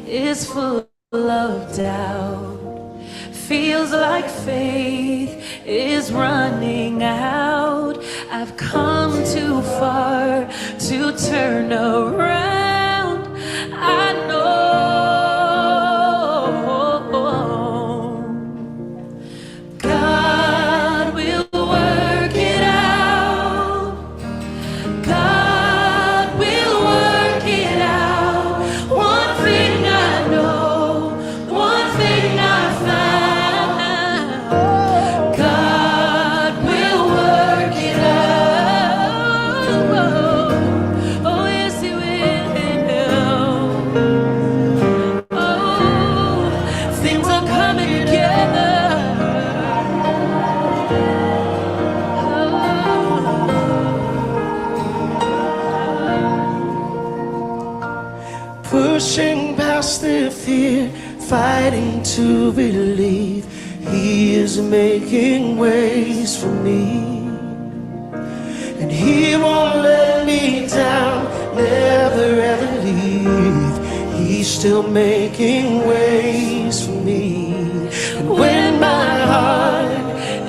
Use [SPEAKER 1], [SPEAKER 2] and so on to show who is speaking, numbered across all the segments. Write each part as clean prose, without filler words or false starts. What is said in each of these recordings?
[SPEAKER 1] is full of doubt. Feels like faith is running out. I've come too far to turn around. I know God will work it out. God will work it out. One thing I know, one thing I found. God will work it out. Oh, yes, He will. Oh, things are coming together.
[SPEAKER 2] Pushing past the fear, fighting to believe He is making ways for me. And He won't let me down, never ever leave. He's still making ways for me. And when my heart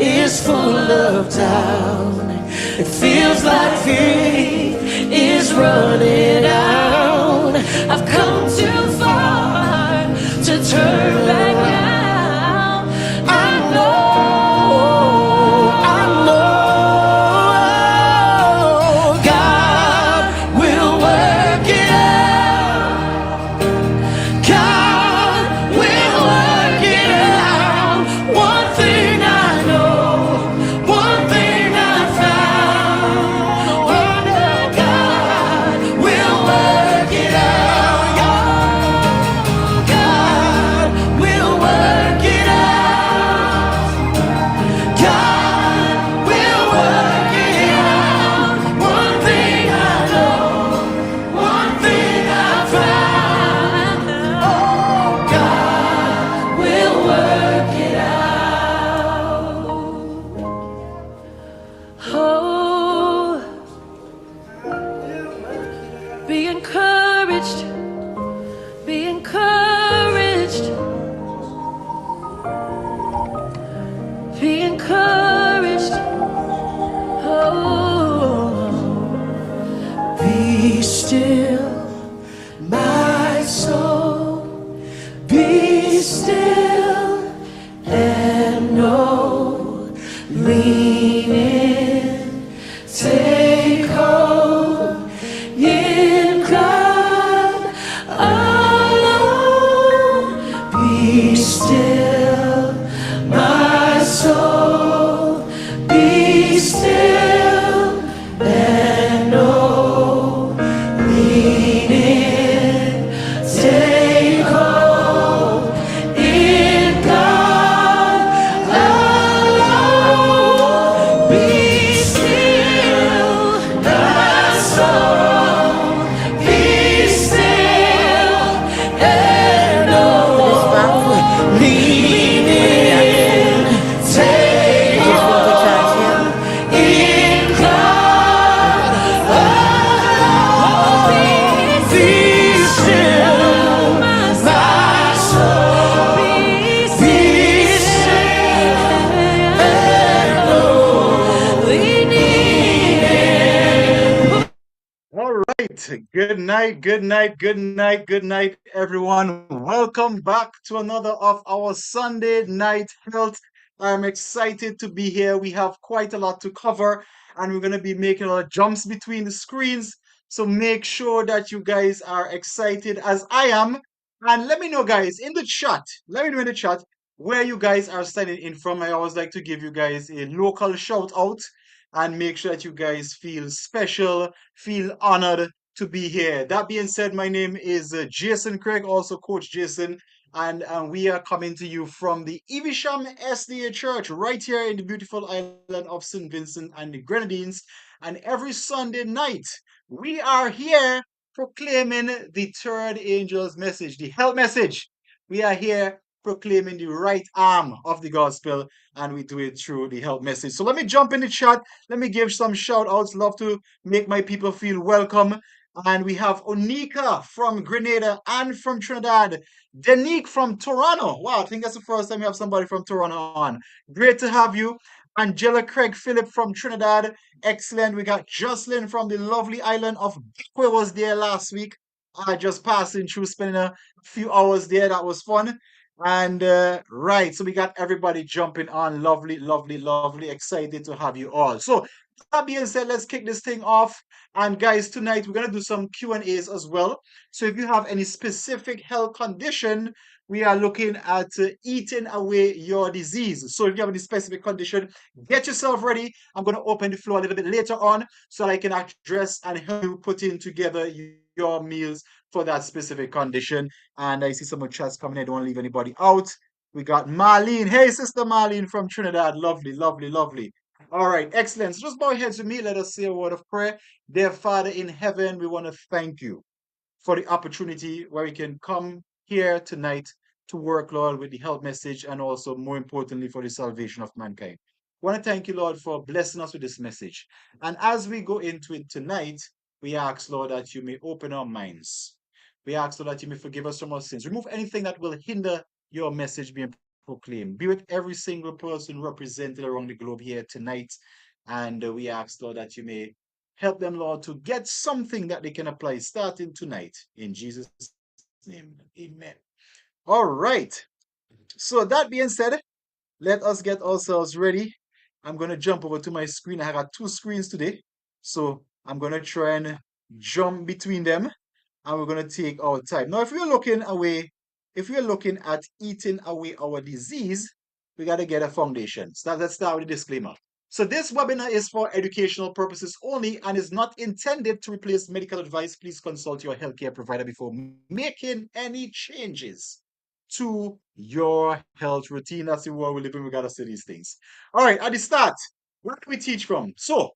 [SPEAKER 2] is full of doubt, it feels like faith is running out. I've come too far to turn back now. I know God will work it out. God will work it out. One thing I know, one thing I found. Oh, God will work it out. God will work it out. God will work it out. One thing I know, one thing I found. Oh, God will work it out. Oh, be encouraged. Be encouraged. Be encouraged. Oh, be still, my soul. Be still and know. Lean in, take hold in God alone. Be still, my soul. Be still and know. Lean in, take hold in God alone. Be still, my soul. Be still and know. Lean in, take hold in God alone. Be still, my soul. Be still and know. Lean in.
[SPEAKER 3] All right. Good night, good night, good night, good night, everyone. Welcome back to another of our Sunday night health. I'm excited to be here. We have quite a lot to cover, and we're going to be making a lot of jumps between the screens. So make sure that you guys are excited as I am. And let me know, guys, in the chat. Let me know in the chat where you guys are signing in from. I always like to give you guys a local shout out and make sure that you guys feel special, feel honored to be here. That being said, my name is Jason Craig, also Coach Jason, and we are coming to you from the Evesham Sda Church right here in the beautiful island of St. Vincent and the Grenadines. And every Sunday night, we are here proclaiming the third angel's message, the health message. We are here proclaiming the right arm of the gospel, and we do it through the health message. So let me jump in the chat. Let me give some shout outs. Love to make my people feel welcome. And we have Onika from Grenada and from Trinidad. Denique from Toronto. Wow, I think that's the first time we have somebody from Toronto on. Great to have you. Angela Craig Phillip from Trinidad. Excellent. We got Jocelyn from the lovely island of Bakwe was there last week. Just passing through, spending a few hours there. That was fun. And right, so we got everybody jumping on. Lovely, lovely, lovely. Excited to have you all. So that being said, let's kick this thing off. And guys, tonight we're gonna do some Q&As as well. So if you have any specific health condition, we are looking at eating away your disease. So if you have any specific condition, get yourself ready. I'm gonna open the floor a little bit later on so that I can address and help you put in together your meals for that specific condition. And I see some more chats coming in. I don't want to leave anybody out. We got Marlene. Hey, Sister Marlene from Trinidad. Lovely, lovely, lovely. All right, excellent. So just bow your heads with me. Let us say a word of prayer. Dear Father in heaven, we want to thank you for the opportunity where we can come here tonight to work, Lord, with the health message and also, more importantly, for the salvation of mankind. I want to thank you, Lord, for blessing us with this message. And as we go into it tonight, we ask, Lord, that you may open our minds. We ask, Lord, that you may forgive us from our sins. Remove anything that will hinder your message being proclaimed. Be with every single person represented around the globe here tonight. And we ask, Lord, that you may help them, Lord, to get something that they can apply starting tonight. In Jesus' name, amen. All right. So that being said, let us get ourselves ready. I'm going to jump over to my screen. I got two screens today. So I'm going to try and jump between them and we're going to take our time. Now, if we're looking away, if we're looking at eating away our disease, we got to get a foundation. So let's start with a disclaimer. So this webinar is for educational purposes only and is not intended to replace medical advice. Please consult your healthcare provider before making any changes to your health routine. That's the world we live in. We got to say these things. All right, at the start, where do we teach from? So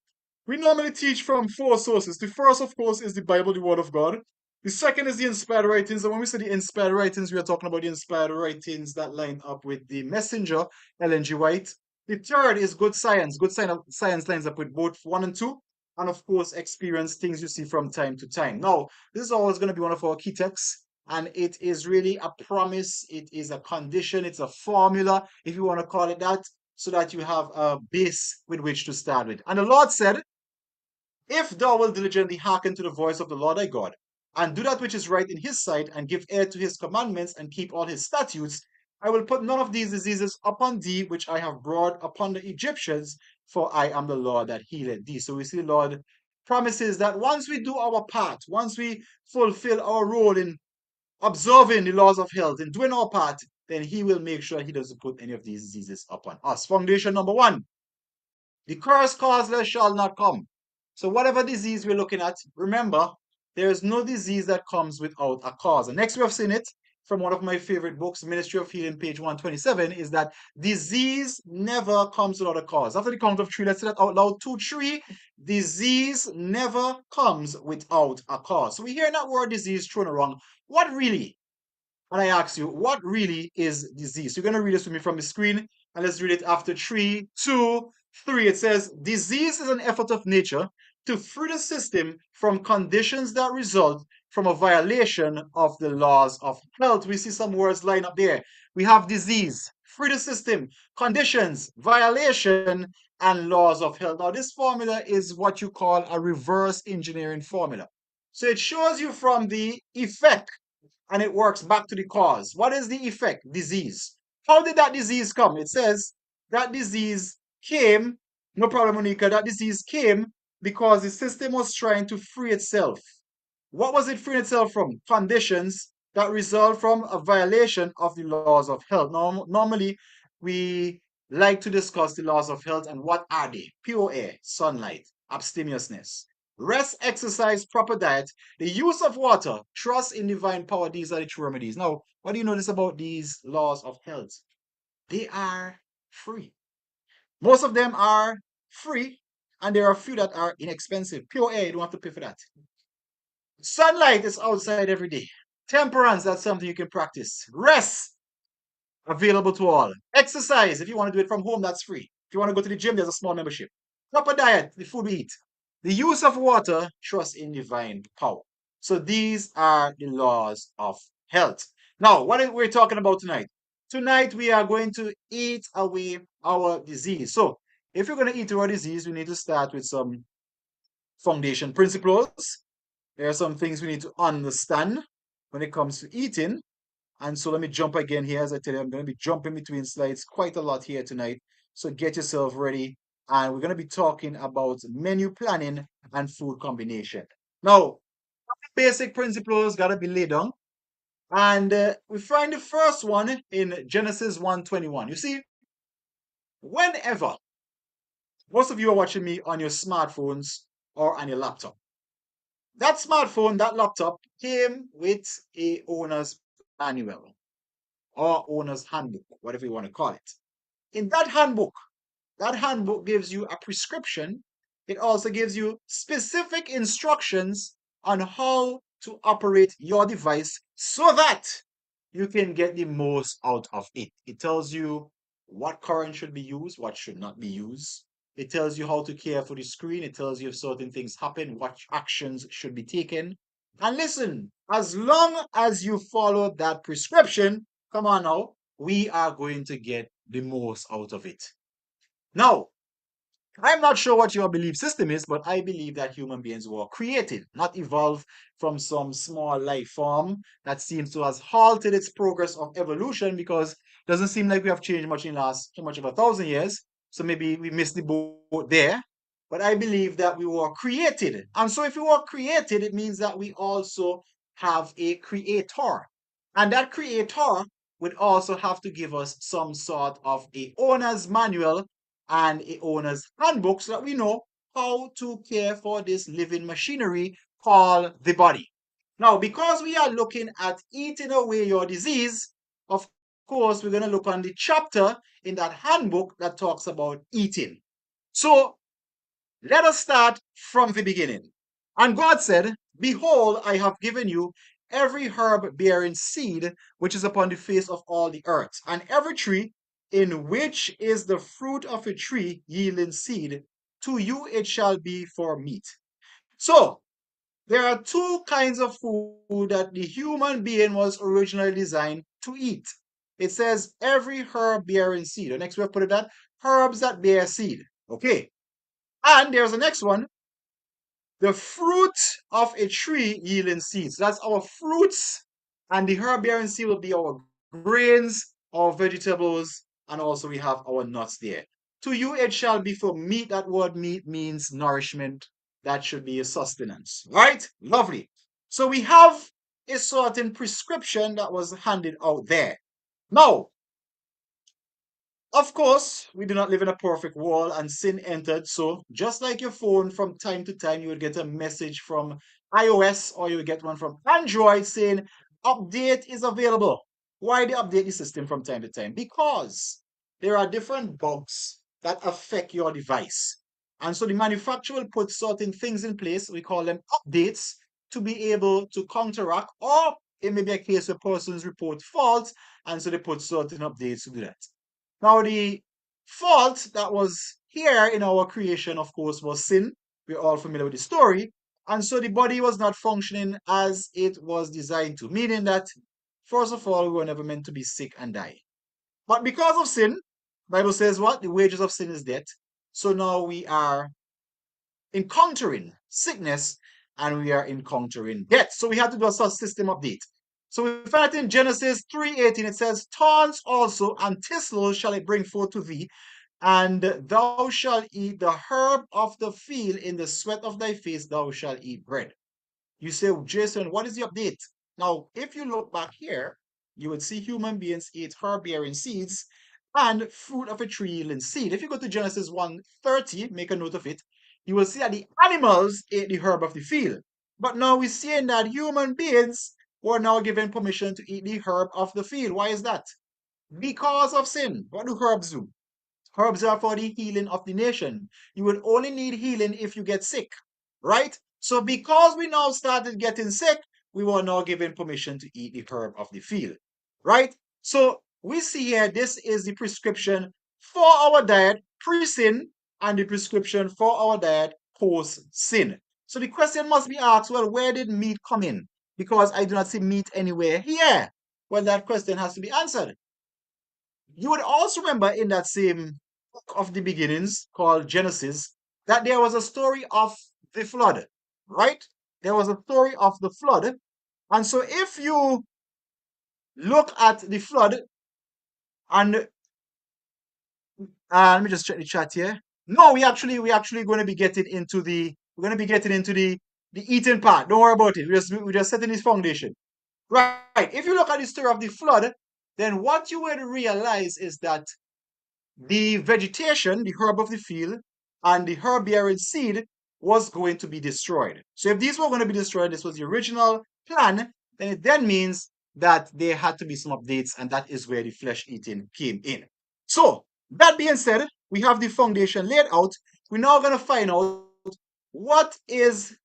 [SPEAKER 3] we normally teach from four sources. The first, of course, is the Bible, the Word of God. The second is the inspired writings. And when we say the inspired writings, we are talking about the inspired writings that line up with the messenger, Ellen G. White. The third is good science. Good science lines up with both one and two. And of course, experience, things you see from time to time. Now, this is always going to be one of our key texts. And it is really a promise. It is a condition. It's a formula, if you want to call it that, so that you have a base with which to start with. And the Lord said, if thou wilt diligently hearken to the voice of the Lord thy God, and do that which is right in his sight, and give ear to his commandments, and keep all his statutes, I will put none of these diseases upon thee, which I have brought upon the Egyptians, for I am the Lord that healeth thee. So we see the Lord promises that once we do our part, once we fulfill our role in observing the laws of health and doing our part, then he will make sure he doesn't put any of these diseases upon us. Foundation number one, the curse causeless shall not come. So whatever disease we're looking at, remember, there is no disease that comes without a cause. And next we have seen it from one of my favorite books, Ministry of Healing, page 127, is that disease never comes without a cause. After the count of three, let's say that out loud. 2, 3. Disease never comes without a cause. So we hear that word disease thrown around. What really? And I ask you, what really is disease? So you're going to read this with me from the screen, and let's read it after 3, 2, 3. It says, disease is an effort of nature to free the system from conditions that result from a violation of the laws of health. We see some words line up there. We have disease, free the system, conditions, violation, and laws of health. Now, this formula is what you call a reverse engineering formula. So it shows you from the effect and it works back to the cause. What is the effect? Disease. How did that disease come? It says that disease came, no problem, Monica, that disease came because the system was trying to free itself. What was it freeing itself from? Conditions that result from a violation of the laws of health. Normally, we like to discuss the laws of health and what are they? Pure air, sunlight, abstemiousness, rest, exercise, proper diet, the use of water, trust in divine power. These are the true remedies. Now, what do you notice about these laws of health? They are free. Most of them are free, and there are a few that are inexpensive. Pure air, you don't have to pay for that. Sunlight is outside every day. Temperance, that's something you can practice. Rest, available to all. Exercise, if you want to do it from home, that's free. If you want to go to the gym, there's a small membership. Proper diet, the food we eat. The use of water, trust in divine power. So these are the laws of health. Now, what are we talking about tonight? Tonight we are going to eat away our disease. So if you're going to eat our disease, we need to start with some foundation principles. There are some things we need to understand when it comes to eating. And so let me jump again here. As I tell you, I'm going to be jumping between slides quite a lot here tonight. So get yourself ready. And we're going to be talking about menu planning and food combination. Now, basic principles got to be laid down. And we find the first one in Genesis 1:21. You see, whenever most of you are watching me on your smartphones or on your laptop, that smartphone, that laptop came with a owner's manual or owner's handbook, whatever you want to call it. In that handbook gives you a prescription. It also gives you specific instructions on how to operate your device so that you can get the most out of it. It tells you what current should be used, what should not be used. It tells you how to care for the screen. It tells you if certain things happen, what actions should be taken. And listen, as long as you follow that prescription, come on now, we are going to get the most out of it. Now, I'm not sure what your belief system is, but I believe that human beings were created, not evolved from some small life form that seems to have halted its progress of evolution because it doesn't seem like we have changed much in the last so much of 1,000 years. So maybe we missed the boat there. But I believe that we were created. And so if we were created, it means that we also have a creator. And that creator would also have to give us some sort of a owner's manual and a owner's handbook so that we know how to care for this living machinery called the body. Now, because we are looking at eating away your disease, of course, we're going to look on the chapter in that handbook that talks about eating. So let us start from the beginning. And God said, Behold, I have given you every herb bearing seed which is upon the face of all the earth, and every tree in which is the fruit of a tree yielding seed, to you it shall be for meat. So, there are two kinds of food that the human being was originally designed to eat. It says every herb bearing seed. The next way I put it that herbs that bear seed. Okay. And there's the next one, the fruit of a tree yielding seeds. That's our fruits, and the herb bearing seed will be our grains, our vegetables, and also we have our nuts there. To you it shall be for meat. That word meat means nourishment. That should be a sustenance. Right? Lovely. So we have a certain prescription that was handed out there. Now, of course, we do not live in a perfect world and sin entered. So, just like your phone, from time to time, you would get a message from iOS or you would get one from Android saying, update is available. Why they update the system from time to time? Because there are different bugs that affect your device. And so the manufacturer will put certain things in place, we call them updates, to be able to counteract, or it may be a case where persons report faults, and so they put certain updates to do that. Now, the fault that was here in our creation, of course, was sin. We're all familiar with the story. And so the body was not functioning as it was designed to, meaning that, first of all, we were never meant to be sick and die. But because of sin, Bible says what? The wages of sin is death. So now we are encountering sickness and we are encountering death. So we had to do a system update. So we find it in Genesis 3:18. It says, Thorns also and thistles shall it bring forth to thee, and thou shalt eat the herb of the field, in the sweat of thy face thou shalt eat bread. You say, Jason, what is the update? Now, if you look back here, you would see human beings eat herb bearing seeds and fruit of a tree yielding seed. If you go to Genesis 1:30, make a note of it, you will see that the animals ate the herb of the field. But now we're seeing that human beings were now given permission to eat the herb of the field. Why is that? Because of sin. What do herbs do? Herbs are for the healing of the nation. You would only need healing if you get sick, right? So because we now started getting sick, we were now given permission to eat the herb of the field, right? So we see here, this is the prescription for our diet pre-sin and the prescription for our diet post-sin. So the question must be asked, well, where did meat come in? Because I do not see meat anywhere here. Well, that question has to be answered. You would also remember in that same book of the beginnings called Genesis that there was a story of the flood, right? There was a story of the flood. And so if you look at the flood, and let me just check the chat here. No, we actually going to be getting into the eating part. Don't worry about it. We're just setting this foundation. Right. If you look at the story of the flood, then what you will realize is that the vegetation, the herb of the field, and the herb bearing seed was going to be destroyed. So if these were going to be destroyed, this was the original plan, then it then means that there had to be some updates, and that is where the flesh eating came in. So that being said, we have the foundation laid out. We're now going to find out what is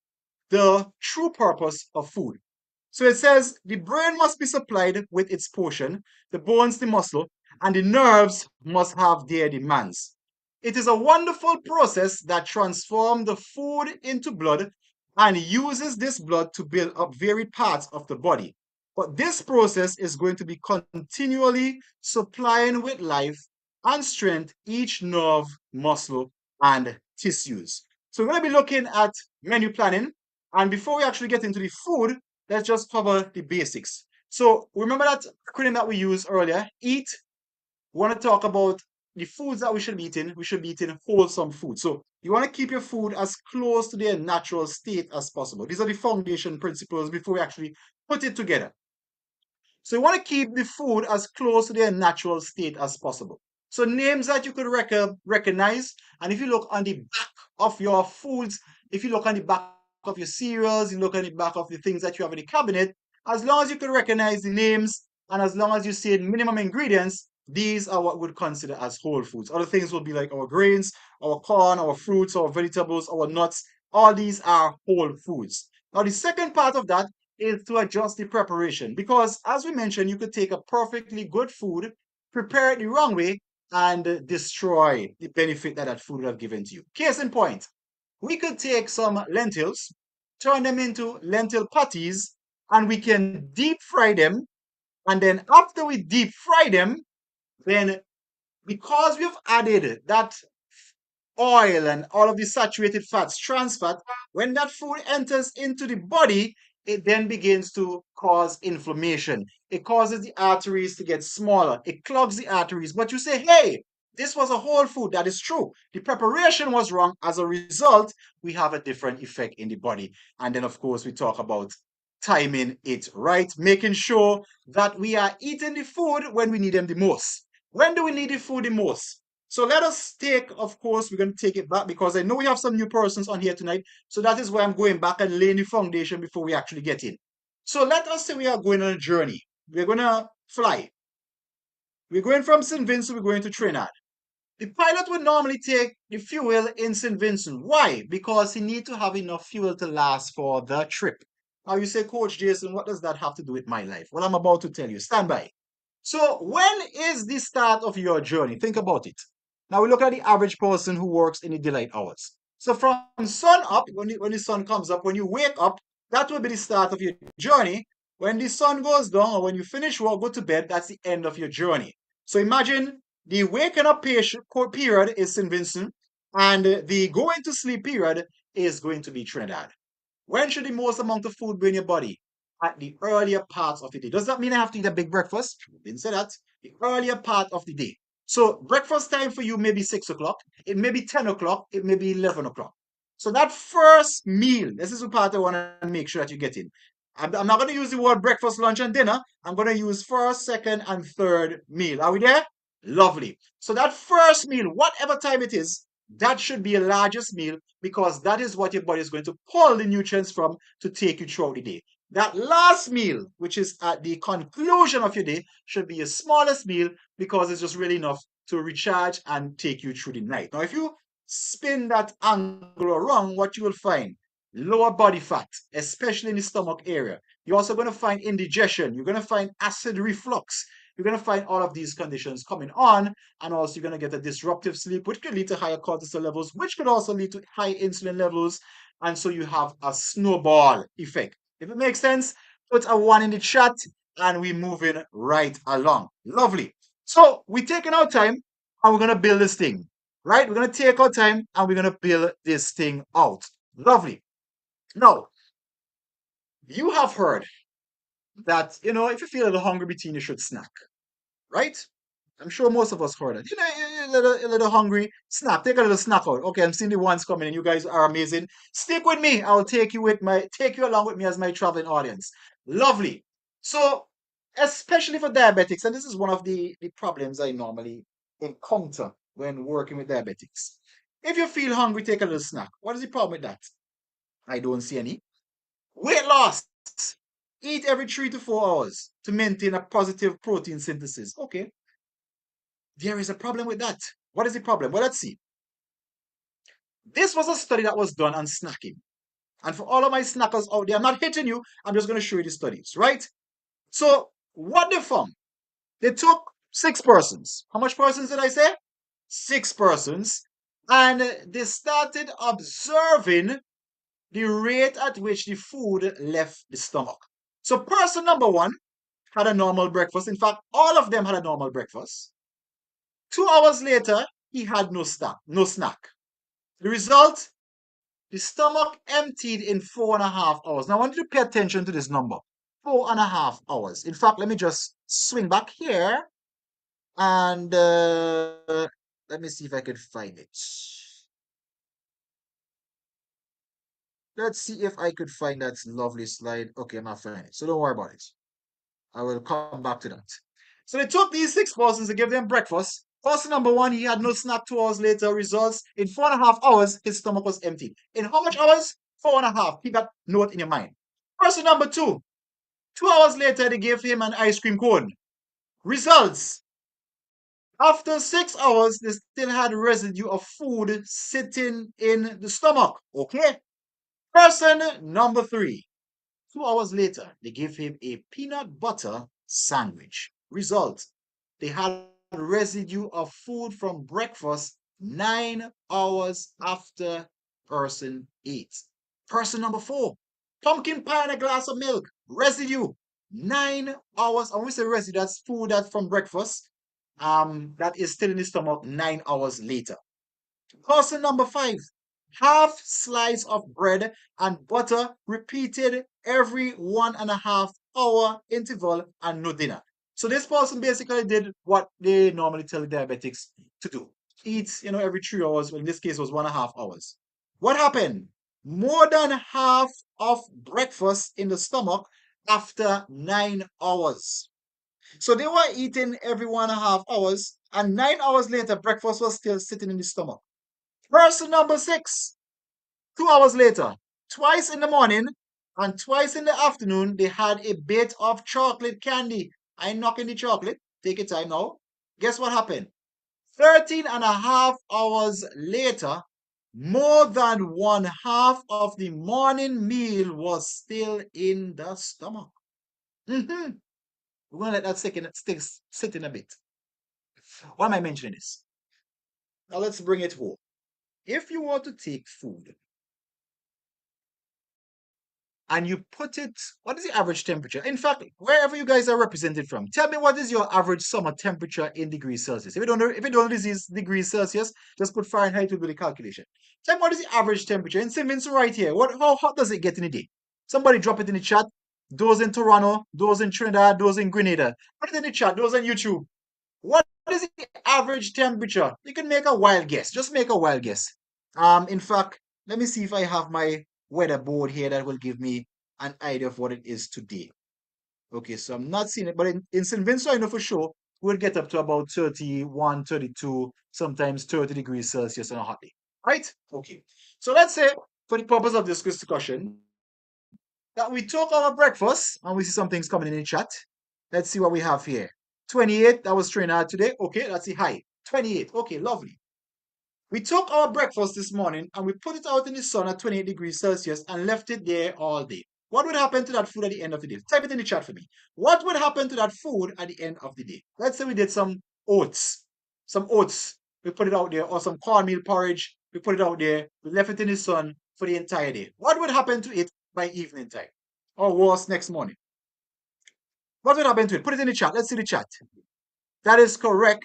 [SPEAKER 3] the true purpose of food. So it says the brain must be supplied with its portion, the bones, the muscle, and the nerves must have their demands. It is a wonderful process that transforms the food into blood and uses this blood to build up varied parts of the body. But this process is going to be continually supplying with life and strength each nerve, muscle, and tissues. So we're going to be looking at menu planning. And before we actually get into the food, let's just cover the basics. So remember that acronym that we used earlier, EAT. We want to talk about the foods that we should be eating. We should be eating wholesome food. So you want to keep your food as close to their natural state as possible. These are the foundation principles before we actually put it together. So you want to keep the food as close to their natural state as possible. So names that you could recognize, and if you look on the back of your foods, if you look on the back of your cereals, you look on the back of the things that you have in the cabinet, as long as you can recognize the names and as long as you see minimum ingredients, these are what we would consider as whole foods. Other things will be like our grains, our corn, our fruits, our vegetables, our nuts. All these are whole foods. Now, the second part of that is to adjust the preparation because, as we mentioned, you could take a perfectly good food, prepare it the wrong way, and destroy the benefit that that food would have given to you. Case in point, we could take some lentils, turn them into lentil patties, and we can deep fry them. And then after we deep fry them, then because we've added that oil and all of the saturated fats, trans fat, when that food enters into the body, it then begins to cause inflammation. It causes the arteries to get smaller. It clogs the arteries. But you say, hey, this was a whole food. That is true. The preparation was wrong. As a result, we have a different effect in the body. And then, of course, we talk about timing it right, making sure that we are eating the food when we need them the most. When do we need the food the most? So let us take, of course, we're going to take it back because I know we have some new persons on here tonight. So that is why I'm going back and laying the foundation before we actually get in. So let us say we are going on a journey. We're going to fly. We're going from St. Vincent, we're going to Trinidad. The pilot would normally take the fuel in St. Vincent. Why? Because he needs to have enough fuel to last for the trip. Now you say, Coach Jason, what does that have to do with my life? Well, I'm about to tell you. Stand by. So when is the start of your journey? Think about it. Now we look at the average person who works in the daylight hours. So from sun up, when the sun comes up, when you wake up, that will be the start of your journey. When the sun goes down or when you finish work, go to bed, that's the end of your journey. So imagine the waking up period is St. Vincent and the going to sleep period is going to be Trinidad. When should the most amount of food be in your body? At the earlier parts of the day. Does that mean I have to eat a big breakfast? Didn't say that. The earlier part of the day. So breakfast time for you may be 6 o'clock. It may be 10 o'clock. It may be 11 o'clock. So that first meal, this is the part I want to make sure that you get in. I'm not going to use the word breakfast, lunch, and dinner. I'm going to use first, second, and third meal. Are we there? Lovely. So that first meal, whatever time it is, that should be your largest meal because that is what your body is going to pull the nutrients from to take you throughout the day. That last meal, which is at the conclusion of your day, should be your smallest meal because it's just really enough to recharge and take you through the night. Now, if you spin that angle around, what you will find, lower body fat, especially in the stomach area. You're also going to find indigestion. You're going to find acid reflux. You're going to find all of these conditions coming on, and also you're going to get a disruptive sleep, which could lead to higher cortisol levels, which could also lead to high insulin levels, And so you have a snowball effect. If it makes sense, put a 1 in the chat and we're moving right along. Lovely. So we're taking our time and we're going to build this thing, right? We're going to take our time and we're going to build this thing out. Lovely. Now, you have heard that, if you feel a little hungry between, you should snack, right? I'm sure most of us heard it. You're a little hungry, snack. Take a little snack out. Okay, I'm seeing the ones coming and you guys are amazing. Stick with me. I'll take you along with me as my traveling audience. Lovely. So, especially for diabetics, and this is one of the problems I normally encounter when working with diabetics. If you feel hungry, take a little snack. What is the problem with that? I don't see any. Weight loss. Eat every 3 to 4 hours to maintain a positive protein synthesis. Okay, there is a problem with that. What is the problem? Well, let's see. This was a study that was done on snacking. And for all of my snackers out there, I'm not hitting you. I'm just going to show you the studies, right? So, what they found, they took 6 persons. How much persons did I say? 6 persons. And they started observing the rate at which the food left the stomach. So, person number 1 had a normal breakfast. In fact, all of them had a normal breakfast. 2 hours later, he had no snack. The result, the stomach emptied in 4.5 hours. Now, I want you to pay attention to this number. 4.5 hours. In fact, let me just swing back here and let me see if I can find it. Let's see if I could find that lovely slide. Okay, I'm not finding it. So don't worry about it. I will come back to that. So they took these 6 persons and gave them breakfast. Person number 1, he had no snack. 2 hours later, results in 4.5 hours, his stomach was empty. In how much hours? 4.5. Keep that note in your mind. Person number 2, 2 hours later, they gave him an ice cream cone. Results. After 6 hours, they still had residue of food sitting in the stomach. Okay? Person number 3, 2 hours later, they gave him a peanut butter sandwich. Result, they had residue of food from breakfast 9 hours after person ate. Person number 4, pumpkin pie and a glass of milk. Residue, 9 hours. I want to say residue, that's food that's from breakfast. That is still in the stomach 9 hours later. Person number 5, half slice of bread and butter repeated every 1.5 hour interval and no dinner. So this person basically did what they normally tell diabetics to do. Eat, every 3 hours. Well, in this case, it was 1.5 hours. What happened? More than half of breakfast in the stomach after 9 hours. So they were eating every 1.5 hours, and 9 hours later, breakfast was still sitting in the stomach. Person number 6, 2 hours later, twice in the morning and twice in the afternoon, they had a bit of chocolate candy. I knock in the chocolate. Take your time now. Guess what happened? 13.5 hours later, more than 1/2 of the morning meal was still in the stomach. We're going to let that sit in a bit. Why am I mentioning this? Now let's bring it home. If you want to take food and you put it, what is the average temperature? In fact, wherever you guys are represented from, tell me what is your average summer temperature in degrees Celsius. If you don't know this is degrees Celsius, just put Fahrenheit to do the calculation. Tell me what is the average temperature in St. Vincent right here. How hot does it get in a day? Somebody drop it in the chat. Those in Toronto, those in Trinidad, those in Grenada. Put it in the chat, those on YouTube. What is the average temperature? You can make a wild guess. Just make a wild guess. In fact, let me see if I have my weather board here that will give me an idea of what it is today. Okay, so I'm not seeing it, but in St. Vincent, I know for sure we'll get up to about 31, 32, sometimes 30 degrees Celsius on a hot day. Right? Okay. So let's say, for the purpose of this discussion, that we took our breakfast and we see some things coming in the chat. Let's see what we have here. 28, that was Trinidad today. Okay, that's the high. 28. Okay, lovely. We took our breakfast this morning and we put it out in the sun at 28 degrees Celsius and left it there all day. What would happen to that food at the end of the day? Type it in the chat for me. What would happen to that food at the end of the day? Let's say we did some oats. We put it out there, or some cornmeal porridge. We put it out there. We left it in the sun for the entire day. What would happen to it by evening time? Or worse, next morning? What would happen to it? Put it in the chat. Let's see the chat. That is correct.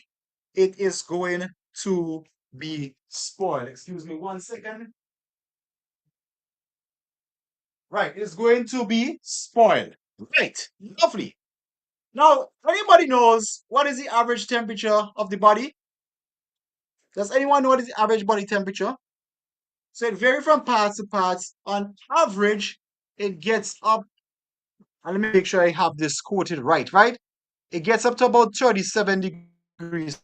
[SPEAKER 3] It is going to be spoiled. Excuse me 1 second. Right, it's going to be spoiled. Right, lovely. Now, anybody knows what is the average temperature of the body? Does anyone know what is the average body temperature? So it varies from parts to parts. On average, it gets up, and let me make sure I have this quoted right? It gets up to about 37 degrees.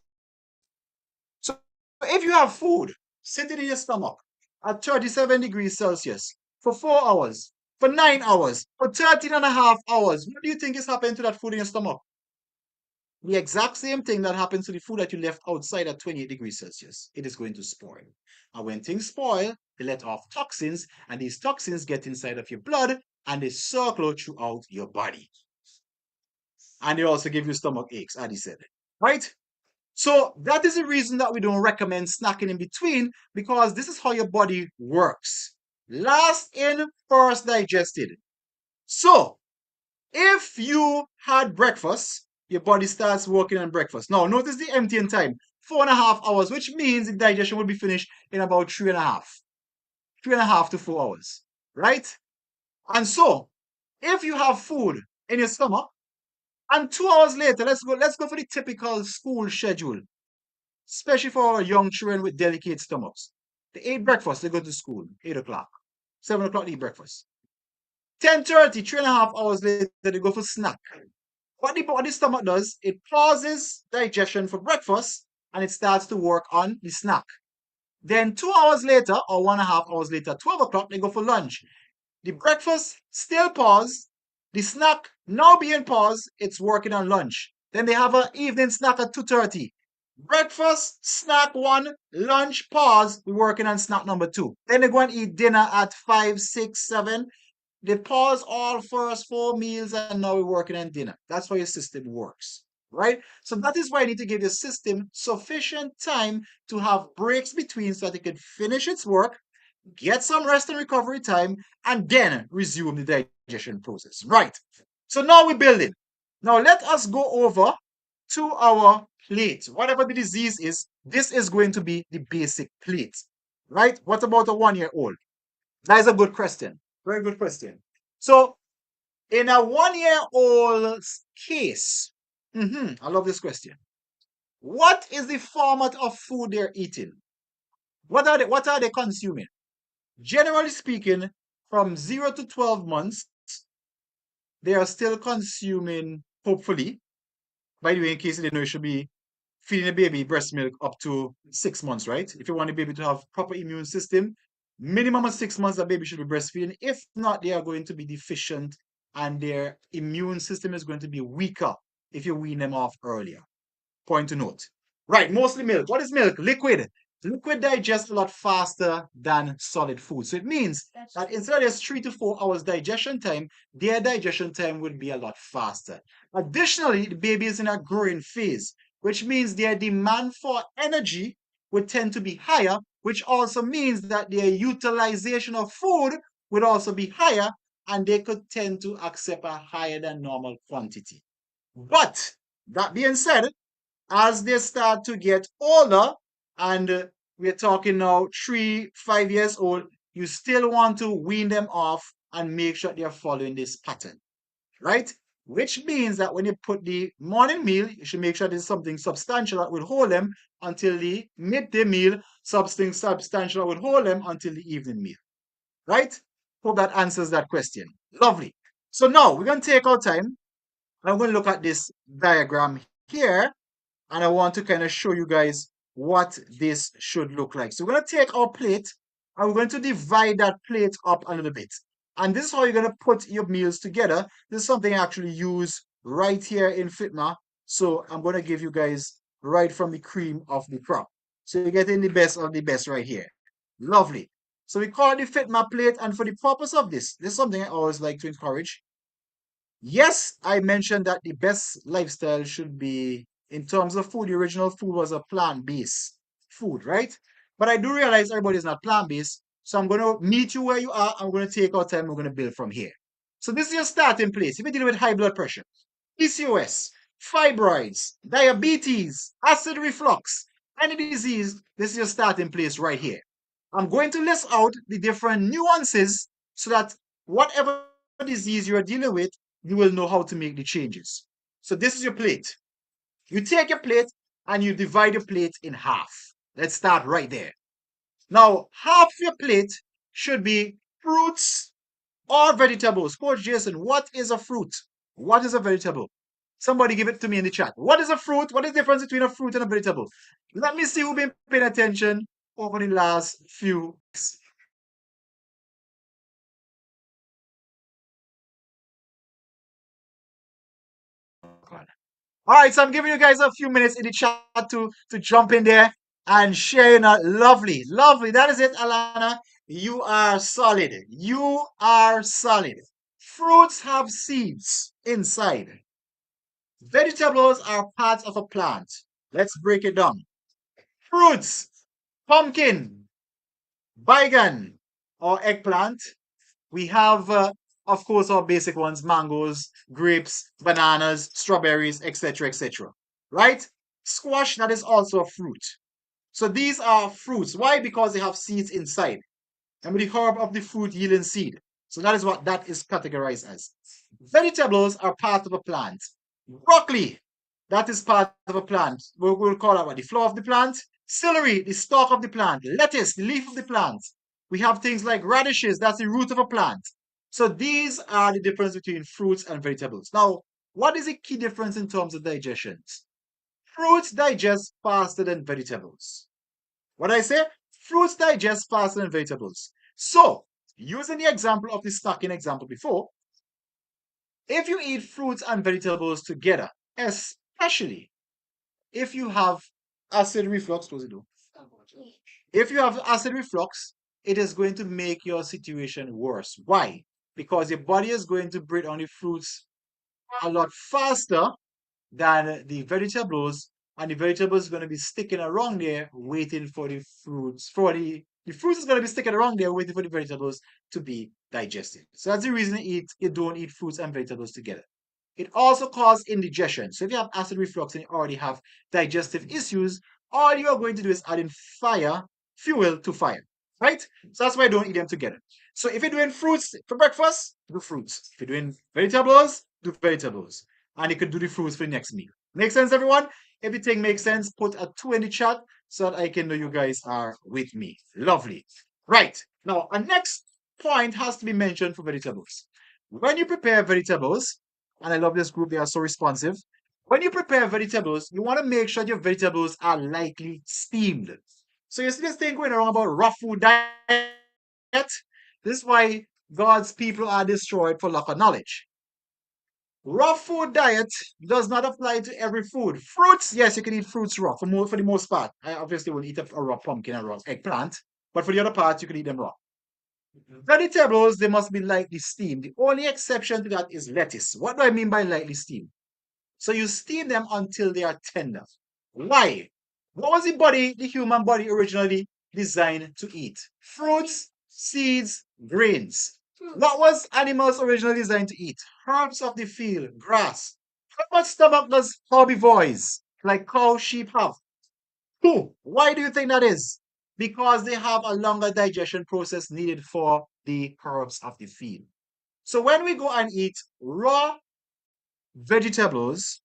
[SPEAKER 3] So if you have food sitting in your stomach at 37 degrees Celsius for 4 hours, for 9 hours, for 13 and a half hours, what do you think is happening to that food in your stomach? The exact same thing that happens to the food that you left outside at 28 degrees Celsius. It is going to spoil. And when things spoil, they let off toxins, and these toxins get inside of your blood and they circle throughout your body. And they also give you stomach aches, as he said. Right? So that is the reason that we don't recommend snacking in between, because this is how your body works. Last in, first digested. So if you had breakfast, your body starts working on breakfast. Now, notice the emptying time, 4.5 hours, which means the digestion will be finished in about 3.5 to 4 hours, right? And so, if you have food in your stomach, and 2 hours later, let's go for the typical school schedule, especially for our young children with delicate stomachs. They ate breakfast, they go to school, 8 o'clock. 7 o'clock, they eat breakfast. 10:30, 3.5 hours later, they go for snack. What the stomach does, it pauses digestion for breakfast and it starts to work on the snack. Then 2 hours later, or 1.5 hours later, 12 o'clock, they go for lunch. The breakfast still paused. The snack now being paused, it's working on lunch. Then they have an evening snack at 2:30. Breakfast, snack one, lunch, pause, we're working on snack number two. Then they go and eat dinner at 5, 6, 7. They pause all first 4 meals and now we're working on dinner. That's how your system works, right? So that is why you need to give your system sufficient time to have breaks between so that it can finish its work, get some rest and recovery time, and then resume the digestion process, right? So now we're building. Now let us go over to our plate. Whatever the disease is, this is going to be the basic plate, right? What about a 1-year-old? That is a good question. Very good question. So, in a 1-year-old's case, I love this question. What is the format of food they're eating? What are they consuming? Generally speaking, from 0 to 12 months, they are still consuming, hopefully. By the way, in case you didn't know, you should be feeding a baby breast milk up to 6 months, right? If you want a baby to have proper immune system, minimum of 6 months, that baby should be breastfeeding. If not, they are going to be deficient and their immune system is going to be weaker if you wean them off earlier. Point to note. Right, mostly milk. What is milk? Liquid. Liquid digests a lot faster than solid food. So it means that instead of just 3 to 4 hours digestion time, their digestion time would be a lot faster. Additionally, the baby is in a growing phase, which means their demand for energy would tend to be higher, which also means that their utilization of food would also be higher, and they could tend to accept a higher than normal quantity. But that being said, as they start to get older, and we're talking now 3, 5 years old, you still want to wean them off and make sure they're following this pattern, right? Which means that when you put the morning meal, you should make sure there's something substantial that will hold them until the midday meal, something substantial that will hold them until the evening meal, right? Hope that answers that question. Lovely. So now we're going to take our time. I'm going to look at this diagram here, and I want to kind of show you guys what this should look like. So we're going to take our plate and we're going to divide that plate up a little bit. And this is how you're going to put your meals together. This is something I actually use right here in Fitma. So I'm going to give you guys right from the cream of the crop. So you're getting the best of the best right here. Lovely. So we call it the Fitma plate. And for the purpose of this is something I always like to encourage. Yes, I mentioned that the best lifestyle should be, in terms of food, the original food was a plant-based food, right? But I do realize everybody is not plant-based. So I'm going to meet you where you are. I'm going to take our time. We're going to build from here. So this is your starting place. If you're dealing with high blood pressure, PCOS, fibroids, diabetes, acid reflux, any disease, this is your starting place right here. I'm going to list out the different nuances so that whatever disease you're dealing with, you will know how to make the changes. So this is your plate. You take your plate and you divide your plate in half. Let's start right there. Now, half your plate should be fruits or vegetables. Coach Jason, what is a fruit? What is a vegetable? Somebody give it to me in the chat. What is a fruit? What is the difference between a fruit and a vegetable? Let me see who's been paying attention over the last few weeks. All right, so I'm giving you guys a few minutes in the chat to jump in there and share. Lovely, lovely. That is it, Alana. You are solid. You are solid. Fruits have seeds inside. Vegetables are parts of a plant. Let's break it down. Fruits, pumpkin, baigan, or eggplant. We have, of course, our basic ones, mangoes, grapes, bananas, strawberries, etc., etc. Right? Squash, that is also a fruit. So these are fruits. Why? Because they have seeds inside. And with the herb of the fruit yielding seed. So that is what that is categorized as. Vegetables are part of a plant. Broccoli, that is part of a plant. We'll call that what? The flower of the plant. Celery, the stalk of the plant. Lettuce, the leaf of the plant. We have things like radishes, that's the root of a plant. So these are the difference between fruits and vegetables. Now, what is the key difference in terms of digestion? Fruits digest faster than vegetables. What I say? Fruits digest faster than vegetables. So, using the example of the stacking example before, if you eat fruits and vegetables together, especially if you have acid reflux, what does it do? If you have acid reflux, it is going to make your situation worse. Why? Because your body is going to break down the fruits a lot faster than the vegetables, and the vegetables is going to be sticking around there waiting for the fruits. The fruits is going to be sticking around there waiting for the vegetables to be digested. So that's the reason you don't eat fruits and vegetables together. It also causes indigestion. So if you have acid reflux and you already have digestive issues, all you are going to do is add in fuel to fire, right? So that's why I don't eat them together. So if you're doing fruits for breakfast, do fruits. If you're doing vegetables, do vegetables. And you could do the fruits for the next meal. Make sense, everyone? Everything makes sense. Put a 2 in the chat so that I can know you guys are with me. Lovely. Right. Now, a next point has to be mentioned for vegetables. When you prepare vegetables, and I love this group, they are so responsive. When you prepare vegetables, you want to make sure your vegetables are lightly steamed. So you see this thing going around about raw food diet? This is why God's people are destroyed for lack of knowledge. Raw food diet does not apply to every food. Fruits, yes, you can eat fruits raw for the most part. I obviously will eat a raw pumpkin and raw eggplant, but for the other parts, you can eat them raw. Vegetables, they must be lightly steamed. The only exception to that is lettuce. What do I mean by lightly steamed? So you steam them until they are tender. Why? What was the human body originally designed to eat? Fruits, seeds, grains. What was animals originally designed to eat? Herbs of the field, grass. How much stomach does herbivores like cow, sheep have? Two. Why do you think that is? Because they have a longer digestion process needed for the herbs of the field. So when we go and eat raw vegetables,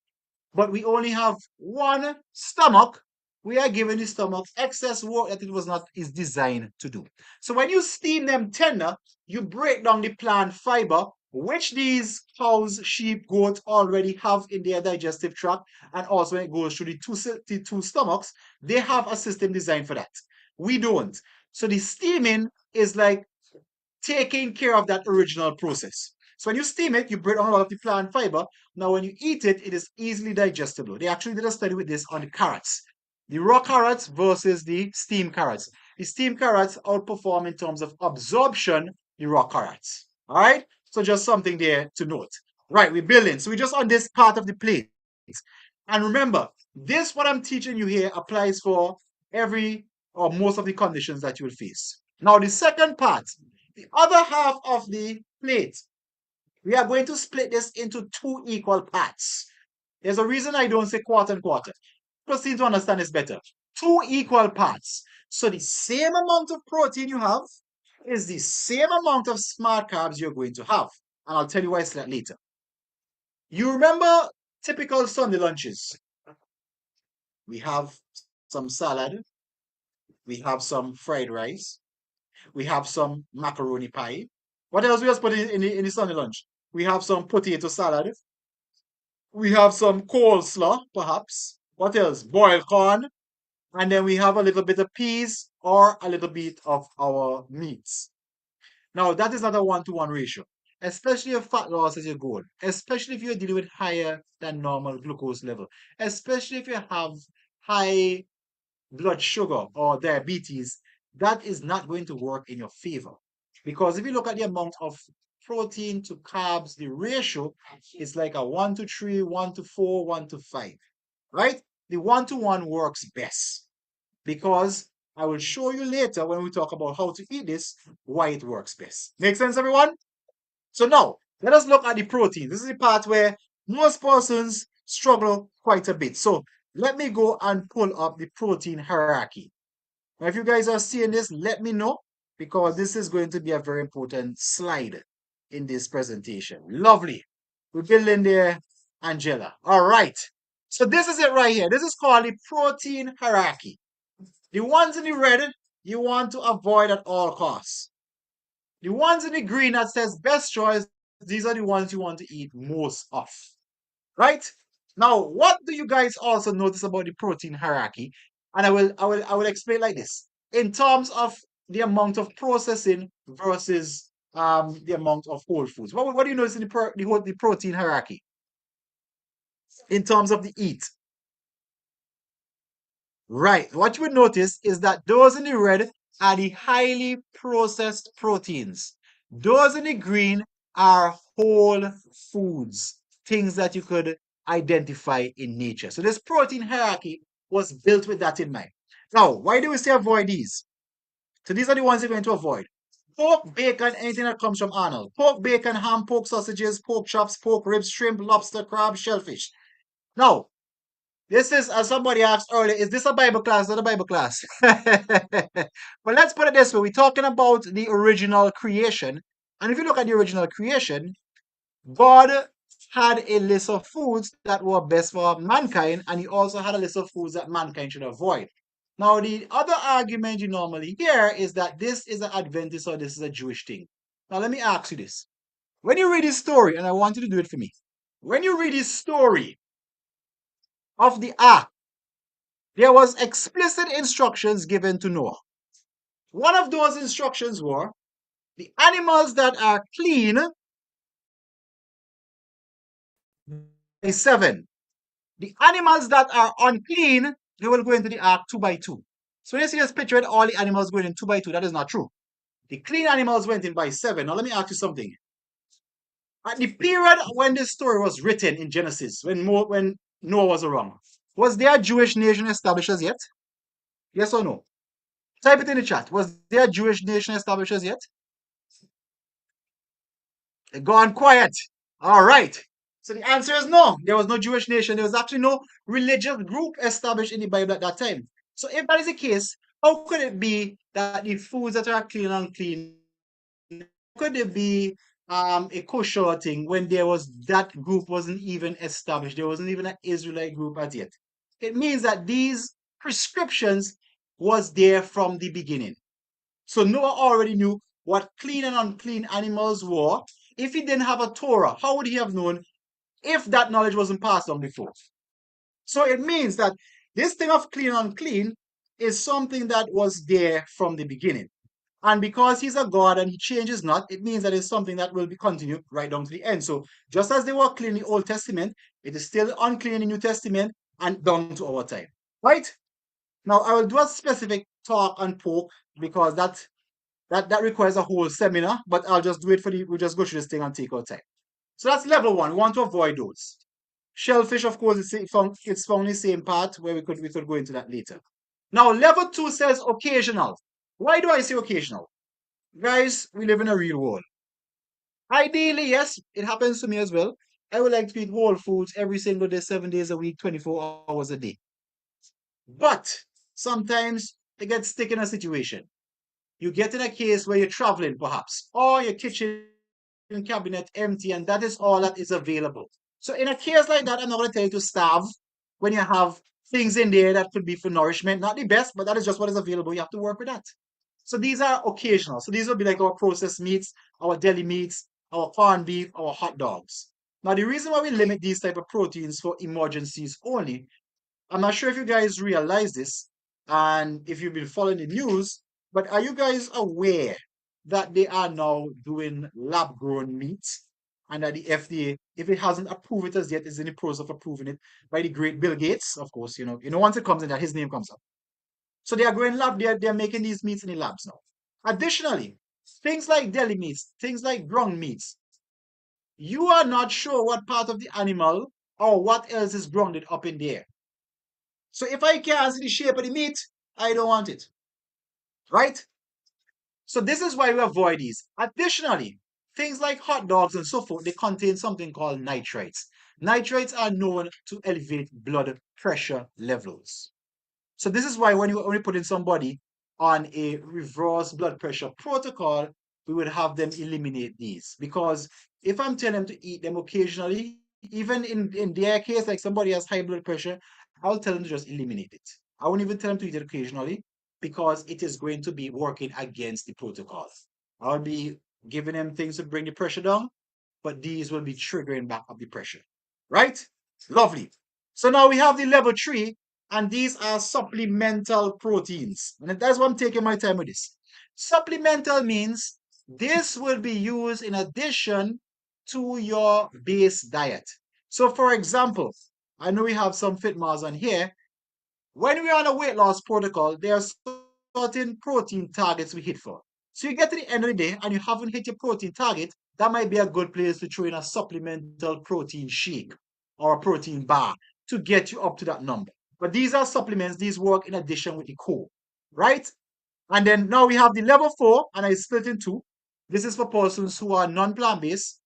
[SPEAKER 3] but we only have one stomach, we are giving the stomach excess work that it was not is designed to do. So when you steam them tender, you break down the plant fiber, which these cows, sheep, goats already have in their digestive tract, and also when it goes through the two stomachs, they have a system designed for that. We don't. So the steaming is like taking care of that original process. So when you steam it, you break down a lot of the plant fiber. Now, when you eat it, it is easily digestible. They actually did a study with this on the carrots. The raw carrots versus the steamed carrots. The steamed carrots outperform in terms of absorption the raw carrots. All right? So just something there to note. Right, we're building. So we're just on this part of the plate. And remember, this what I'm teaching you here applies for every or most of the conditions that you will face. Now, the second part, the other half of the plate, we are going to split this into two equal parts. There's a reason I don't say quarter and quarter. Proceed to understand this better. Two equal parts. So the same amount of protein you have is the same amount of smart carbs you're going to have. And I'll tell you why it's that later. You remember typical Sunday lunches. We have some salad, we have some fried rice, we have some macaroni pie. What else we just put in the Sunday lunch? We have some potato salad, we have some coleslaw, perhaps. What else? Boiled corn. And then we have a little bit of peas or a little bit of our meats. Now, that is not a one-to-one ratio, especially if fat loss is your goal, especially if you're dealing with higher than normal glucose level, especially if you have high blood sugar or diabetes, that is not going to work in your favor. Because if you look at the amount of protein to carbs, the ratio is like a 1 to 3, 1 to 4, 1 to 5, right? The 1 to 1 works best because I will show you later when we talk about how to eat this, why it works best. Make sense, everyone? So now, let us look at the protein. This is the part where most persons struggle quite a bit. So let me go and pull up the protein hierarchy. Now, if you guys are seeing this, let me know because this is going to be a very important slide in this presentation. Lovely. We're building there, Angela. All right. So this is it right here. This is called the protein hierarchy. The ones in the red, you want to avoid at all costs. The ones in the green that says best choice, these are the ones you want to eat most of. Right? Now, what do you guys also notice about the protein hierarchy? And I will explain like this. In terms of the amount of processing versus the amount of whole foods. What do you notice in the protein hierarchy? In terms of the eat. Right. What you would notice is that those in the red are the highly processed proteins. Those in the green are whole foods, things that you could identify in nature. So this protein hierarchy was built with that in mind. Now, why do we say avoid these? So these are the ones you're going to avoid. Pork, bacon, anything that comes from animal. Pork, bacon, ham, pork sausages, pork chops, pork ribs, shrimp, lobster, crab, shellfish. Now, this is, as somebody asked earlier, is this a Bible class? Not a Bible class. But let's put it this way. We're talking about the original creation. And if you look at the original creation, God had a list of foods that were best for mankind, and he also had a list of foods that mankind should avoid. Now, the other argument you normally hear is that this is an Adventist or this is a Jewish thing. Now, let me ask you this. When you read this story, and I want you to do it for me, when you read this story of the ark, there was explicit instructions given to Noah. One of those instructions were the animals that are clean by 7. The animals that are unclean, they will go into the ark 2 by 2. So when you see this picture with all the animals going in 2 by 2, that is not true. The clean animals went in by 7. Now let me ask you something. At the period when this story was written in Genesis, when Noah was around, was there a Jewish nation established as yet? Yes or no? Type it in the chat. Was there a Jewish nation established as yet? Gone quiet. All right. So the answer is no. There was no Jewish nation. There was actually no religious group established in the Bible at that time. So if that is the case, how could it be that the foods that are clean and unclean, could it be a kosher thing when that group wasn't even established? There wasn't even an Israelite group as yet. It means that these prescriptions was there from the beginning. So Noah already knew what clean and unclean animals were. If he didn't have a Torah, how would he have known if that knowledge wasn't passed on before? So it means that this thing of clean and unclean is something that was there from the beginning. And because he's a God and he changes not, it means that it's something that will be continued right down to the end. So just as they were clean in the Old Testament, it is still unclean in the New Testament and down to our time. Right? Now I will do a specific talk on pork because that requires a whole seminar, but I'll just do it we'll just go through this thing and take our time. So that's level 1. We want to avoid those. Shellfish, of course, it's found in the same part where we could go into that later. Now, level 2 says occasional. Why do I say occasional? Guys, we live in a real world. Ideally, yes, it happens to me as well. I would like to eat whole foods every single day, 7 days a week, 24 hours a day. But sometimes it gets stuck in a situation. You get in a case where you're traveling, perhaps, or your kitchen cabinet empty, and that is all that is available. So, in a case like that, I'm not going to tell you to starve when you have things in there that could be for nourishment. Not the best, but that is just what is available. You have to work with that. So, these are occasional. So, these will be like our processed meats, our deli meats, our corned beef, our hot dogs. Now, the reason why we limit these type of proteins for emergencies only, I'm not sure if you guys realize this and if you've been following the news, but are you guys aware that they are now doing lab grown meat and that the FDA, if it hasn't approved it as yet, is in the process of approving it by the great Bill Gates, of course, once it comes in that his name comes up. So they are going lab, they're making these meats in the labs now. Additionally, things like deli meats, things like ground meats, you are not sure what part of the animal or what else is grounded up in there. So if I can't see the shape of the meat, I don't want it. Right? So this is why we avoid these. Additionally, things like hot dogs and so forth, they contain something called nitrates. Nitrates are known to elevate blood pressure levels. So this is why when you only put in somebody on a reverse blood pressure protocol, we would have them eliminate these. Because if I'm telling them to eat them occasionally, even in their case, like somebody has high blood pressure, I'll tell them to just eliminate it. I won't even tell them to eat it occasionally because it is going to be working against the protocol. I'll be giving them things to bring the pressure down, but these will be triggering back up the pressure. Right? Lovely. So now we have the level 3, and these are supplemental proteins. And that's why I'm taking my time with this. Supplemental means this will be used in addition to your base diet. So, for example, I know we have some fit Mars on here. When we're on a weight loss protocol, there are certain protein targets we hit for. So you get to the end of the day and you haven't hit your protein target, that might be a good place to throw in a supplemental protein shake or a protein bar to get you up to that number. But these are supplements, these work in addition with the core, right? And then now we have the level 4, and I split in two. This is for persons who are non-plant based.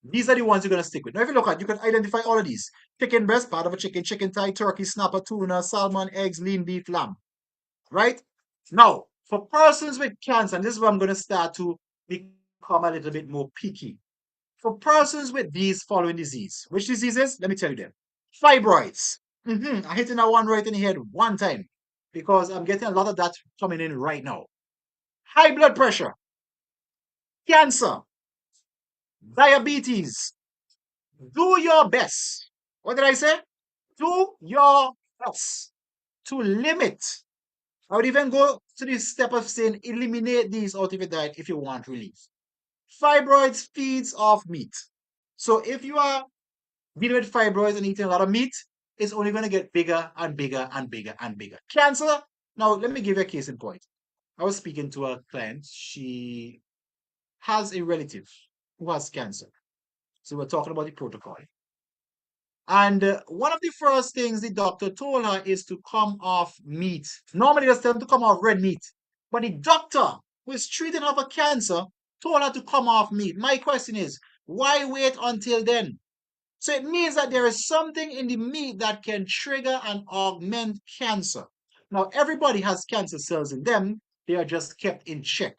[SPEAKER 3] These are the ones you're going to stick with. Now, if you look at, you can identify all of these. Chicken breast, part of a chicken, chicken thigh, turkey, snapper, tuna, salmon, eggs, lean beef, lamb. Right? Now, for persons with cancer, and this is where I'm going to start to become a little bit more picky. For persons with these following disease, which diseases? Let me tell you them. Fibroids. I'm hitting that one right in the head one time because I'm getting a lot of that coming in right now. High blood pressure, cancer, diabetes. Do your best. What did I say? Do your best to limit. I would even go to the step of saying eliminate these out of your diet if you want relief. Fibroids feeds off meat. So if you are dealing with fibroids and eating a lot of meat, it's only going to get bigger and bigger and bigger and bigger. Cancer. Now, let me give you a case in point. I was speaking to a client. She has a relative who has cancer. So we're talking about the protocol. And one of the first things the doctor told her is to come off meat. Normally, they tell them to come off red meat. But the doctor who is treating her for cancer told her to come off meat. My question is, why wait until then? So it means that there is something in the meat that can trigger and augment cancer. Now, everybody has cancer cells in them, they are just kept in check.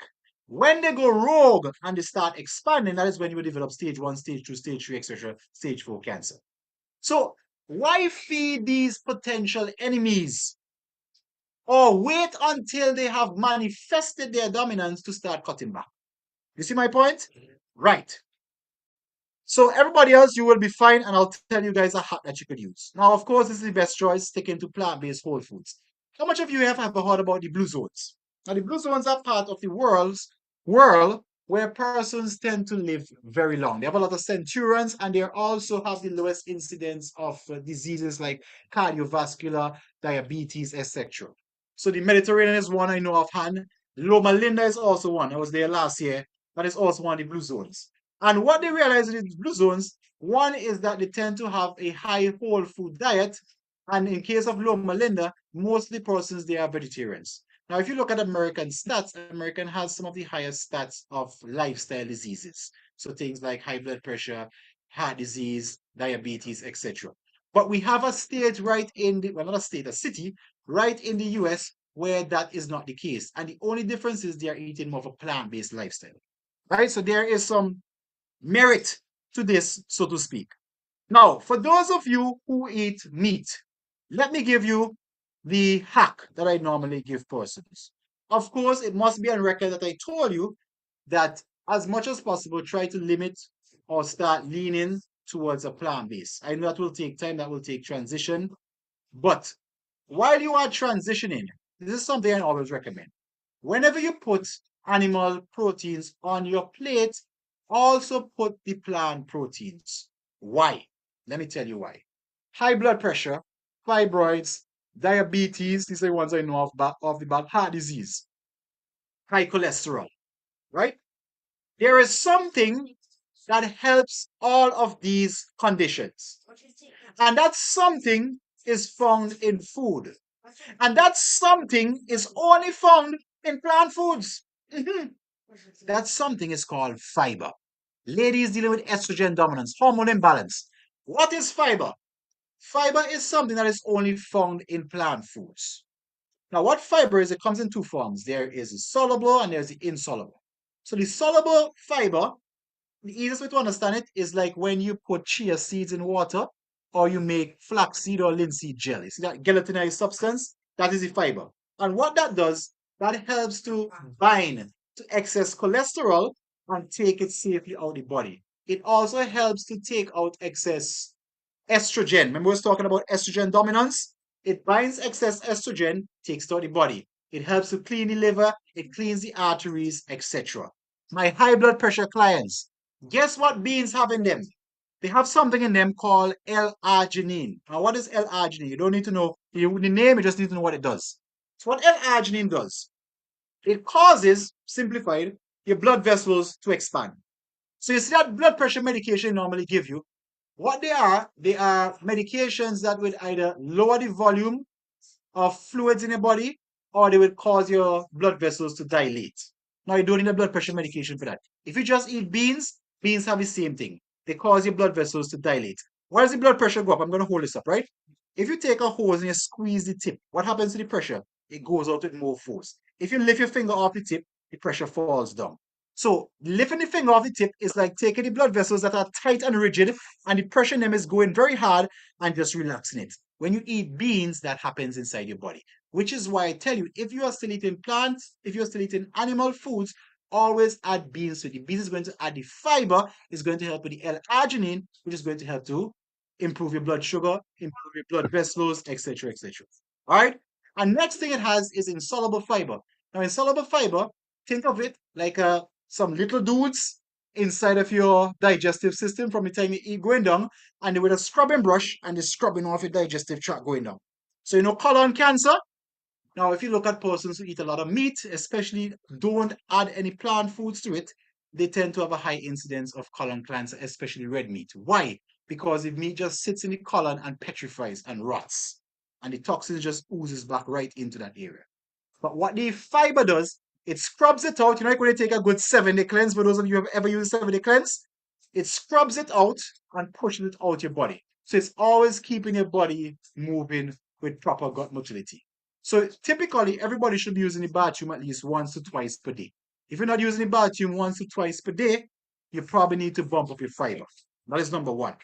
[SPEAKER 3] When they go rogue and they start expanding, that is when you will develop stage 1, stage 2, stage 3, etc., stage 4 cancer. So, why feed these potential enemies? Or wait until they have manifested their dominance to start cutting back? You see my point? Right. So everybody else, you will be fine, and I'll tell you guys a hack that you could use. Now, of course, this is the best choice, sticking to plant-based whole foods. How much of you have ever heard about the blue zones? Now, the blue zones are part of the world where persons tend to live very long. They have a lot of centurions, and they also have the lowest incidence of diseases like cardiovascular, diabetes, etc. So the Mediterranean is one I know offhand. Loma Linda is also one. I was there last year. That is also one of the blue zones. And what they realize in the blue zones, one is that they tend to have a high whole food diet. And in case of Loma Linda, most of the persons they are vegetarians. Now, if you look at American stats, American has some of the highest stats of lifestyle diseases. So things like high blood pressure, heart disease, diabetes, etc. But we have a state right in the, well, not a state, a city right in the US where that is not the case. And the only difference is they are eating more of a plant-based lifestyle. Right? So there is some merit to this, so to speak. Now, for those of you who eat meat, let me give you the hack that I normally give persons. Of course, it must be on record that I told you that as much as possible, try to limit or start leaning towards a plant base. I know that will take time, that will take transition. But while you are transitioning, this is something I always recommend. Whenever you put animal proteins on your plate, also put the plant proteins. Why? Let me tell you why. High blood pressure, fibroids, diabetes, these are the ones I know of the bad heart disease, high cholesterol, right? There is something that helps all of these conditions. And that something is found in food. And that something is only found in plant foods. Mhm. That something is called fiber. Ladies dealing with estrogen dominance, hormone imbalance. What is fiber? Fiber is something that is only found in plant foods. Now, what fiber is, it comes in two forms. There is the soluble and there's the insoluble. So the soluble fiber, the easiest way to understand it is like when you put chia seeds in water or you make flaxseed or linseed jelly. See that gelatinized substance? That is the fiber. And what that does, that helps to bind to excess cholesterol and take it safely out of the body. It also helps to take out excess estrogen. Remember, we was talking about estrogen dominance? It binds excess estrogen, takes it out of the body. It helps to clean the liver, it cleans the arteries, etc. My high blood pressure clients, guess what beans have in them? They have something in them called L-arginine. Now, what is L-arginine? You don't need to know the name, you just need to know what it does. So, what L-arginine does, it causes, simplified, your blood vessels to expand. So, you see that blood pressure medication normally give you, what they are medications that will either lower the volume of fluids in your body or they will cause your blood vessels to dilate. Now, you don't need a blood pressure medication for that. If you just eat beans, beans have the same thing. They cause your blood vessels to dilate. Why does the blood pressure go up? I'm going to hold this up, right? If you take a hose and you squeeze the tip, what happens to the pressure? It goes out with more force. If you lift your finger off the tip, the pressure falls down. So lifting the finger off the tip is like taking the blood vessels that are tight and rigid and the pressure in them is going very hard and just relaxing it. When you eat beans, that happens inside your body, which is why I tell you, if you are still eating plants, if you're still eating animal foods, always add beans to it. The beans is going to add the fiber, is going to help with the L-arginine, which is going to help to improve your blood sugar, improve your blood vessels, etc., etc. All right. And next thing it has is insoluble fiber. Now, insoluble fiber, think of it like some little dudes inside of your digestive system from the time you eat going down, and with a scrubbing brush and the scrubbing off your digestive tract going down. So, colon cancer. Now, if you look at persons who eat a lot of meat, especially don't add any plant foods to it, they tend to have a high incidence of colon cancer, especially red meat. Why? Because the meat just sits in the colon and petrifies and rots, and the toxins just oozes back right into that area. But what the fiber does, it scrubs it out. Like when you take a good 7-day cleanse, for those of you who have ever used a 7-day cleanse, it scrubs it out and pushes it out your body. So it's always keeping your body moving with proper gut motility. So typically, everybody should be using the bathroom at least once to twice per day. If you're not using the bathroom once to twice per day, you probably need to bump up your fiber. That is number one.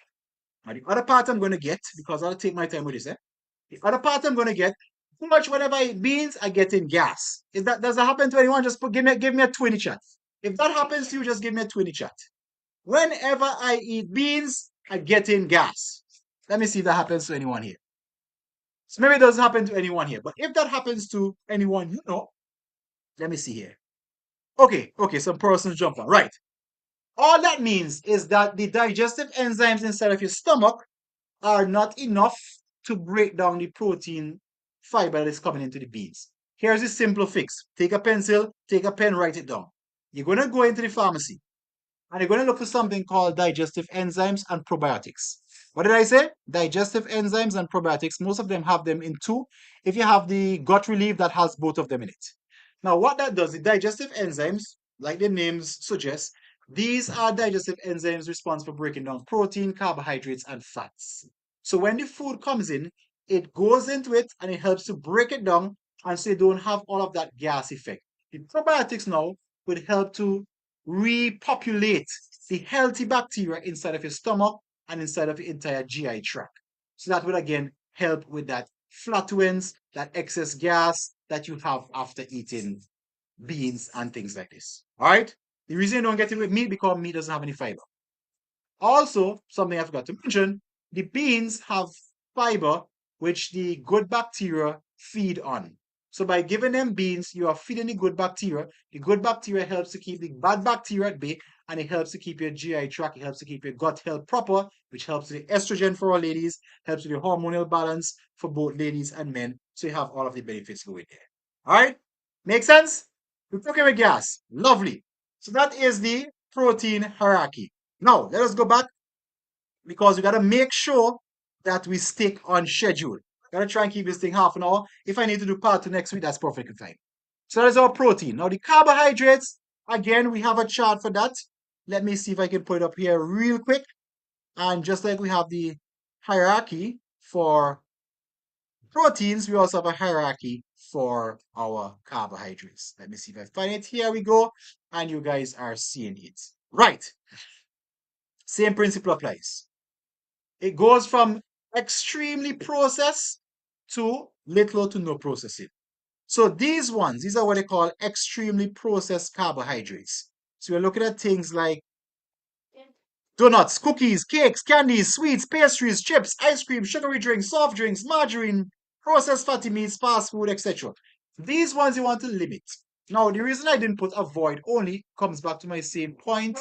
[SPEAKER 3] Now, the other part I'm going to get, because I'll take my time with this, the other part I'm going to get, too much whenever I eat beans, I get in gas. Does that happen to anyone? Just give me a 20 chat. If that happens to you, just give me a 20 chat. Whenever I eat beans, I get in gas. Let me see if that happens to anyone here. So maybe it doesn't happen to anyone here. But if that happens to anyone let me see here. Okay, some persons jump on. Right. All that means is that the digestive enzymes inside of your stomach are not enough to break down the protein fiber that is coming into the beans. Here's a simple fix. Take a pencil, take a pen, write it down. You're going to go into the pharmacy. and you're going to look for something called digestive enzymes and probiotics. What did I say? Digestive enzymes and probiotics. Most of them have them in two. If you have the gut relief, that has both of them in it. Now, what that does, the digestive enzymes, like the names suggest, these are digestive enzymes responsible for breaking down protein, carbohydrates, and fats. So when the food comes in, it goes into it and it helps to break it down, and so you don't have all of that gas effect. The probiotics now would help to repopulate the healthy bacteria inside of your stomach and inside of your entire GI tract. So that would again help with that flatulence, that excess gas that you have after eating beans and things like this. All right. The reason you don't get it with meat because meat doesn't have any fiber. Also, something I forgot to mention, the beans have fiber which the good bacteria feed on. So by giving them beans, you are feeding the good bacteria. The good bacteria helps to keep the bad bacteria at bay, and it helps to keep your GI tract, it helps to keep your gut health proper, which helps with the estrogen for all ladies, helps with the hormonal balance for both ladies and men. So you have all of the benefits going there. All right? Make sense? We're talking with gas. Lovely. So that is the protein hierarchy. Now, let us go back because we got to make sure that we stick on schedule. Got to try and keep this thing half an hour. If I need to do part two next week, that's perfectly fine. So that is our protein. Now, the carbohydrates, again, we have a chart for that. Let me see if I can put it up here real quick. And just like we have the hierarchy for proteins, we also have a hierarchy for our carbohydrates. Let me see if I find it. Here we go. And you guys are seeing it. Right. Same principle applies. It goes from extremely processed to little to no processing. So these ones, these are what they call extremely processed carbohydrates. So we're looking at things like donuts, cookies, cakes, candies, sweets, pastries, chips, ice cream, sugary drinks, soft drinks, margarine, processed fatty meats, fast food, etc. These ones you want to limit. Now, the reason I didn't put avoid only comes back to my same point.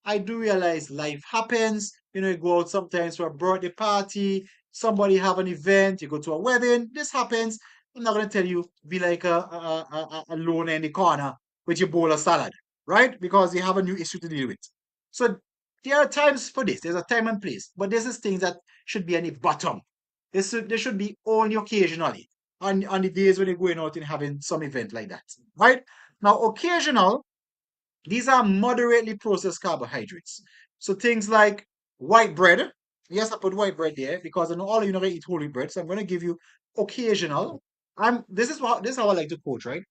[SPEAKER 3] I do realize life happens. You go out sometimes for a birthday party, somebody have an event, you go to a wedding, this happens. I'm not going to tell you be like a loner in the corner with your bowl of salad, right? Because you have a new issue to deal with. So there are times for this. There's a time and place. But this is things that should be on the bottom. There should be only occasionally on the days when you're going out and having some event like that. Right? Now, occasional, these are moderately processed carbohydrates. So things like white bread. Yes, I put white bread there because I know all of you never eat whole wheat bread. So I'm going to give you occasional. This is how I like to coach, right?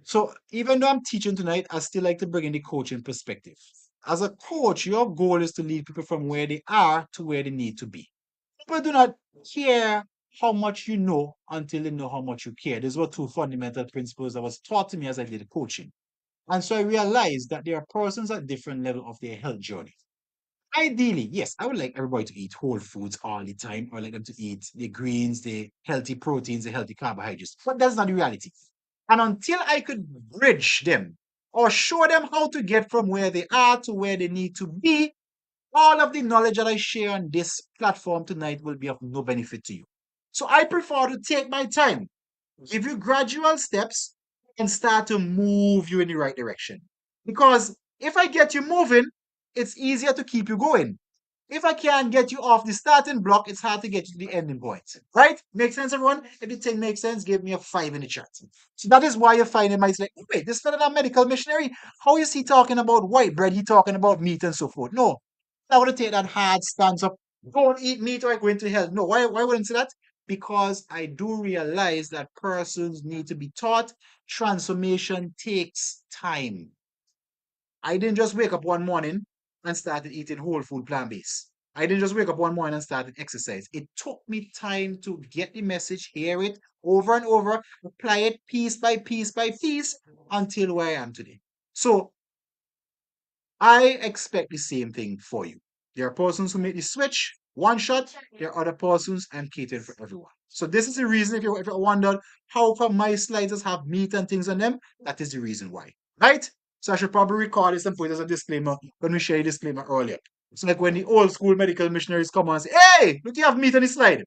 [SPEAKER 3] So even though I'm teaching tonight, I still like to bring in the coaching perspective. As a coach, your goal is to lead people from where they are to where they need to be. People do not care how much you know until they know how much you care. These were two fundamental principles that was taught to me as I did coaching. And so I realized that there are persons at different level of their health journey. Ideally, yes, I would like everybody to eat whole foods all the time. I would like them to eat the greens, the healthy proteins, the healthy carbohydrates. But that's not the reality. And until I could bridge them or show them how to get from where they are to where they need to be, all of the knowledge that I share on this platform tonight will be of no benefit to you. So I prefer to take my time, give you gradual steps, and start to move you in the right direction. Because if I get you moving, it's easier to keep you going. If I can't get you off the starting block, it's hard to get you to the ending point. Right? Make sense, everyone? If the thing makes sense, give me a 5 in the chat. So that is why you're finding my like, wait, this fellow a medical missionary. How is he talking about white bread? He talking about meat and so forth. No. I want to take that hard stance up. Don't eat meat or I go into hell. No, why wouldn't say that? Because I do realize that persons need to be taught transformation takes time. I didn't just wake up one morning and started eating whole food plant-based. I didn't just wake up one morning and started exercise. It took me time to get the message, hear it over and over, apply it piece by piece by piece until where I am today. So I expect the same thing for you. There are persons who make the switch one shot. There are other persons I'm catering for everyone. So this is the reason if you wondered how come my slides have meat and things on them, that is the reason why. Right? So I should probably record this and put it as a disclaimer when we share a disclaimer earlier. So like when the old school medical missionaries come on and say, hey, look, you have meat on the slide.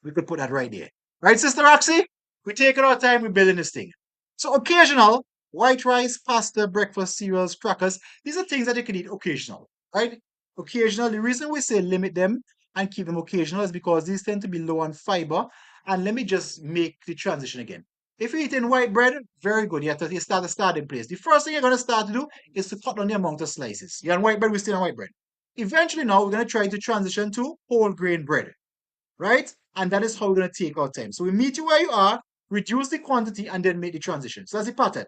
[SPEAKER 3] We could put that right there. Right, Sister Roxy? We're taking our time, we're building this thing. So occasional, White rice, pasta, breakfast cereals, crackers. These are things that you can eat occasionally, right? Occasional. The reason we say limit them and keep them occasional is because these tend to be low on fiber. And let me just make the transition again. If you're eating white bread, very good. You start a starting place. The first thing you're going to start to do is to cut down the amount of slices. You're on white bread, we're still on white bread. Eventually now, we're going to try to transition to whole grain bread, right? And that is how we're going to take our time. So we meet you where you are, reduce the quantity, and then make the transition. So that's the pattern,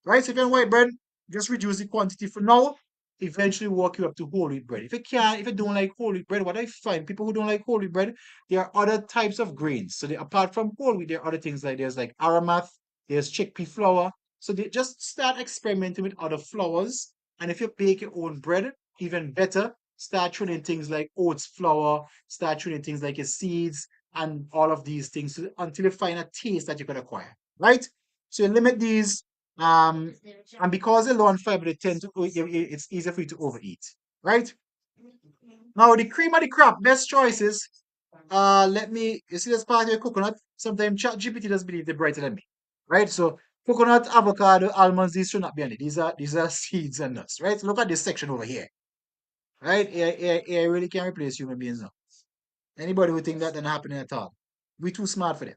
[SPEAKER 3] right? So if you're on white bread, just reduce the quantity for now. Eventually work you up to whole wheat bread. If you don't like whole wheat bread, what I find, people who don't like whole wheat bread, there are other types of grains. So apart from whole wheat, there are other things like there's like aramath, there's chickpea flour. So they just start experimenting with other flours. And if you bake your own bread, even better, start tuning things like oats flour, start tuning things like your seeds and all of these things until you find a taste that you can acquire, right? So you limit these, and because they're low on fiber, they tend to it's easier for you to overeat, right? Now the cream of the crop, best choices. Let me you see this part of your coconut. Sometimes ChatGPT does believe they're brighter than me, right? So coconut, avocado, almonds, these should not be on it. These are seeds and nuts, right? Look at this section over here, right? AI really can't replace human beings now. Anybody who think that doesn't happen at all, we too smart for them.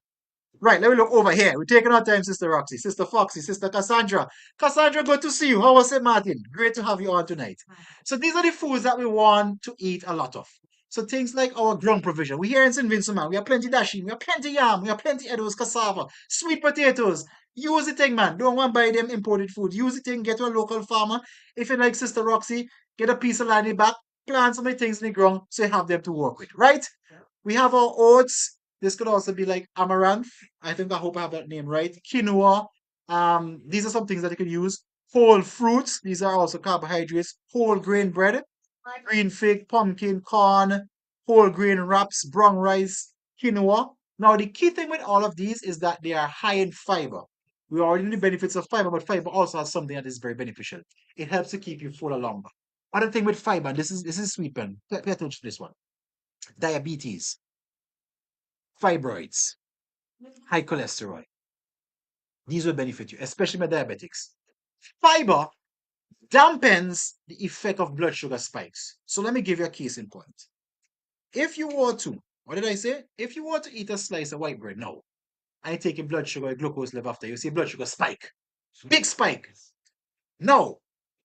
[SPEAKER 3] Right, let me look over here. We're taking our time, Sister Roxy, Sister Foxy, Sister Cassandra. Cassandra, good to see you. How was it, Martin? Great to have you on tonight. So these are the foods that we want to eat a lot of. So things like our ground provision. We here in St. Vincent, man. We have plenty dashing, we have plenty yam, we have plenty edibles, cassava, sweet potatoes. Use the thing, man. Don't want to buy them imported food. Use the thing, get to a local farmer. If you like Sister Roxy, get a piece of land in the back, plant some of the things in the ground so you have them to work with, right? We have our oats. This could also be like amaranth. I hope I have that name right. Quinoa. These are some things that you can use. Whole fruits. These are also carbohydrates. Whole grain bread, green fig, pumpkin, corn, whole grain wraps, brown rice, quinoa. Now, the key thing with all of these is that they are high in fiber. We already know the benefits of fiber, but fiber also has something that is very beneficial. It helps to keep you full longer. Other thing with fiber, this is sweet pen. Pay attention to this one. Diabetes, fibroids, high cholesterol. These will benefit you, especially with diabetics. Fiber dampens the effect of blood sugar spikes. So let me give you a case in point. If you were to, what did I say? If you were to eat a slice of white bread now, and you take your blood sugar, your glucose level after, you see blood sugar spike. Big spike. Now,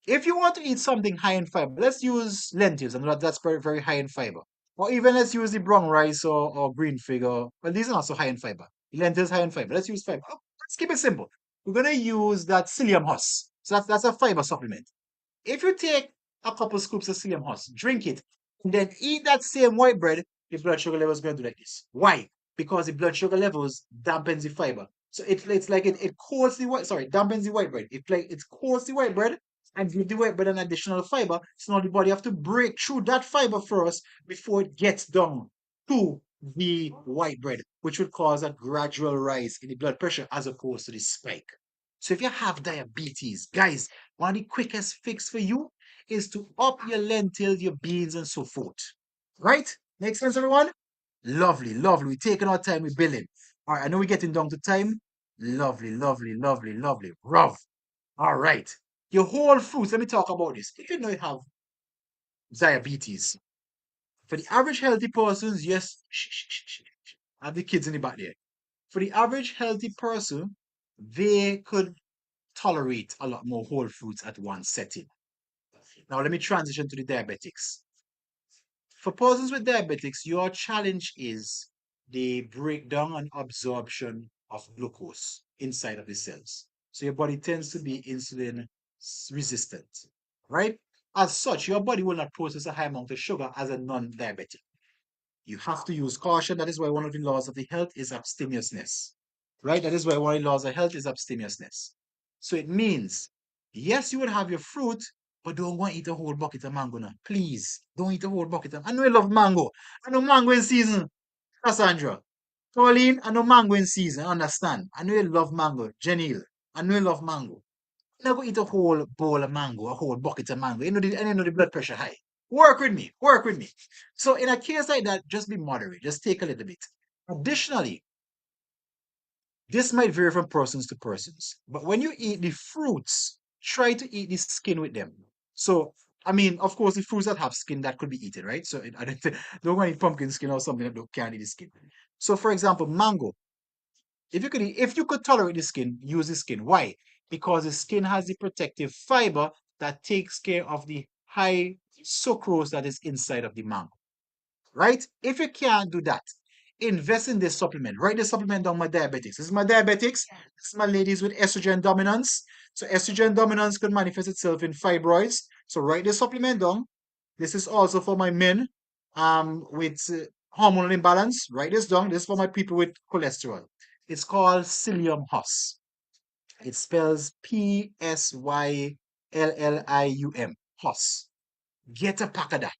[SPEAKER 3] if you want to eat something high in fiber, let's use lentils, and that's very, very high in fiber. Or even let's use the brown rice or green fig, well, these are also high in fiber. Lentils high in fiber. Let's use fiber. Let's keep it simple. We're gonna use that psyllium husk. So that's a fiber supplement. If you take a couple scoops of psyllium husk, drink it, and then eat that same white bread, the blood sugar level is going to do like this. Why? Because the blood sugar levels dampens the fiber. So it's like it coats the white, sorry, dampens the white bread. It coats the white bread and give the white bread an additional fiber. So now the body have to break through that fiber first before it gets down to the white bread, which would cause a gradual rise in the blood pressure as opposed to the spike. So if you have diabetes, guys, one of the quickest fix for you is to up your lentils, your beans, and so forth. Right? Make sense, everyone? Lovely, lovely. We're taking our time with billing. All right, I know we're getting down to time. Lovely, lovely, lovely, lovely. Rough. All right. Your whole fruits, let me talk about this. If you know you have diabetes, for the average healthy persons, yes, I have the kids in the back there. For the average healthy person, they could tolerate a lot more whole fruits at one setting. Now, let me transition to the diabetics. For persons with diabetics, your challenge is the breakdown and absorption of glucose inside of the cells. So your body tends to be insulin resistant, right? As such, your body will not process a high amount of sugar as a non-diabetic. You have to use caution. That is why one of the laws of the health is abstemiousness, right? That is why one of the laws of health is abstemiousness. So it means, yes, you will have your fruit, but don't go and eat a whole bucket of mango now. Please, don't eat a whole bucket of. I know you love mango. I know mango in season, Cassandra. Pauline, I know mango in season. I understand. I know you love mango. Janelle, I know you love mango. Never eat a whole bowl of mango, a whole bucket of mango. You know the blood pressure high. Work with me, work with me. So in a case like that, just be moderate, just take a little bit. Additionally, This might vary from persons to persons, but when you eat the fruits, try to eat the skin with them. So, I mean, of course, the fruits that have skin that could be eaten, right? So, I don't want to eat pumpkin skin or something that can't eat the skin. So, for example, mango. If you could tolerate the skin, use the skin. Why? Because the skin has the protective fiber that takes care of the high sucrose that is inside of the mango, right? If you can't do that, invest in this supplement. Write this supplement down, my diabetics. This is my diabetics. This is my ladies with estrogen dominance. So estrogen dominance could manifest itself in fibroids. So write this supplement down. This is also for my men with hormonal imbalance. Write this down. This is for my people with cholesterol. It's called psyllium husk. It spells Psyllium. Husk. Get a pack of that.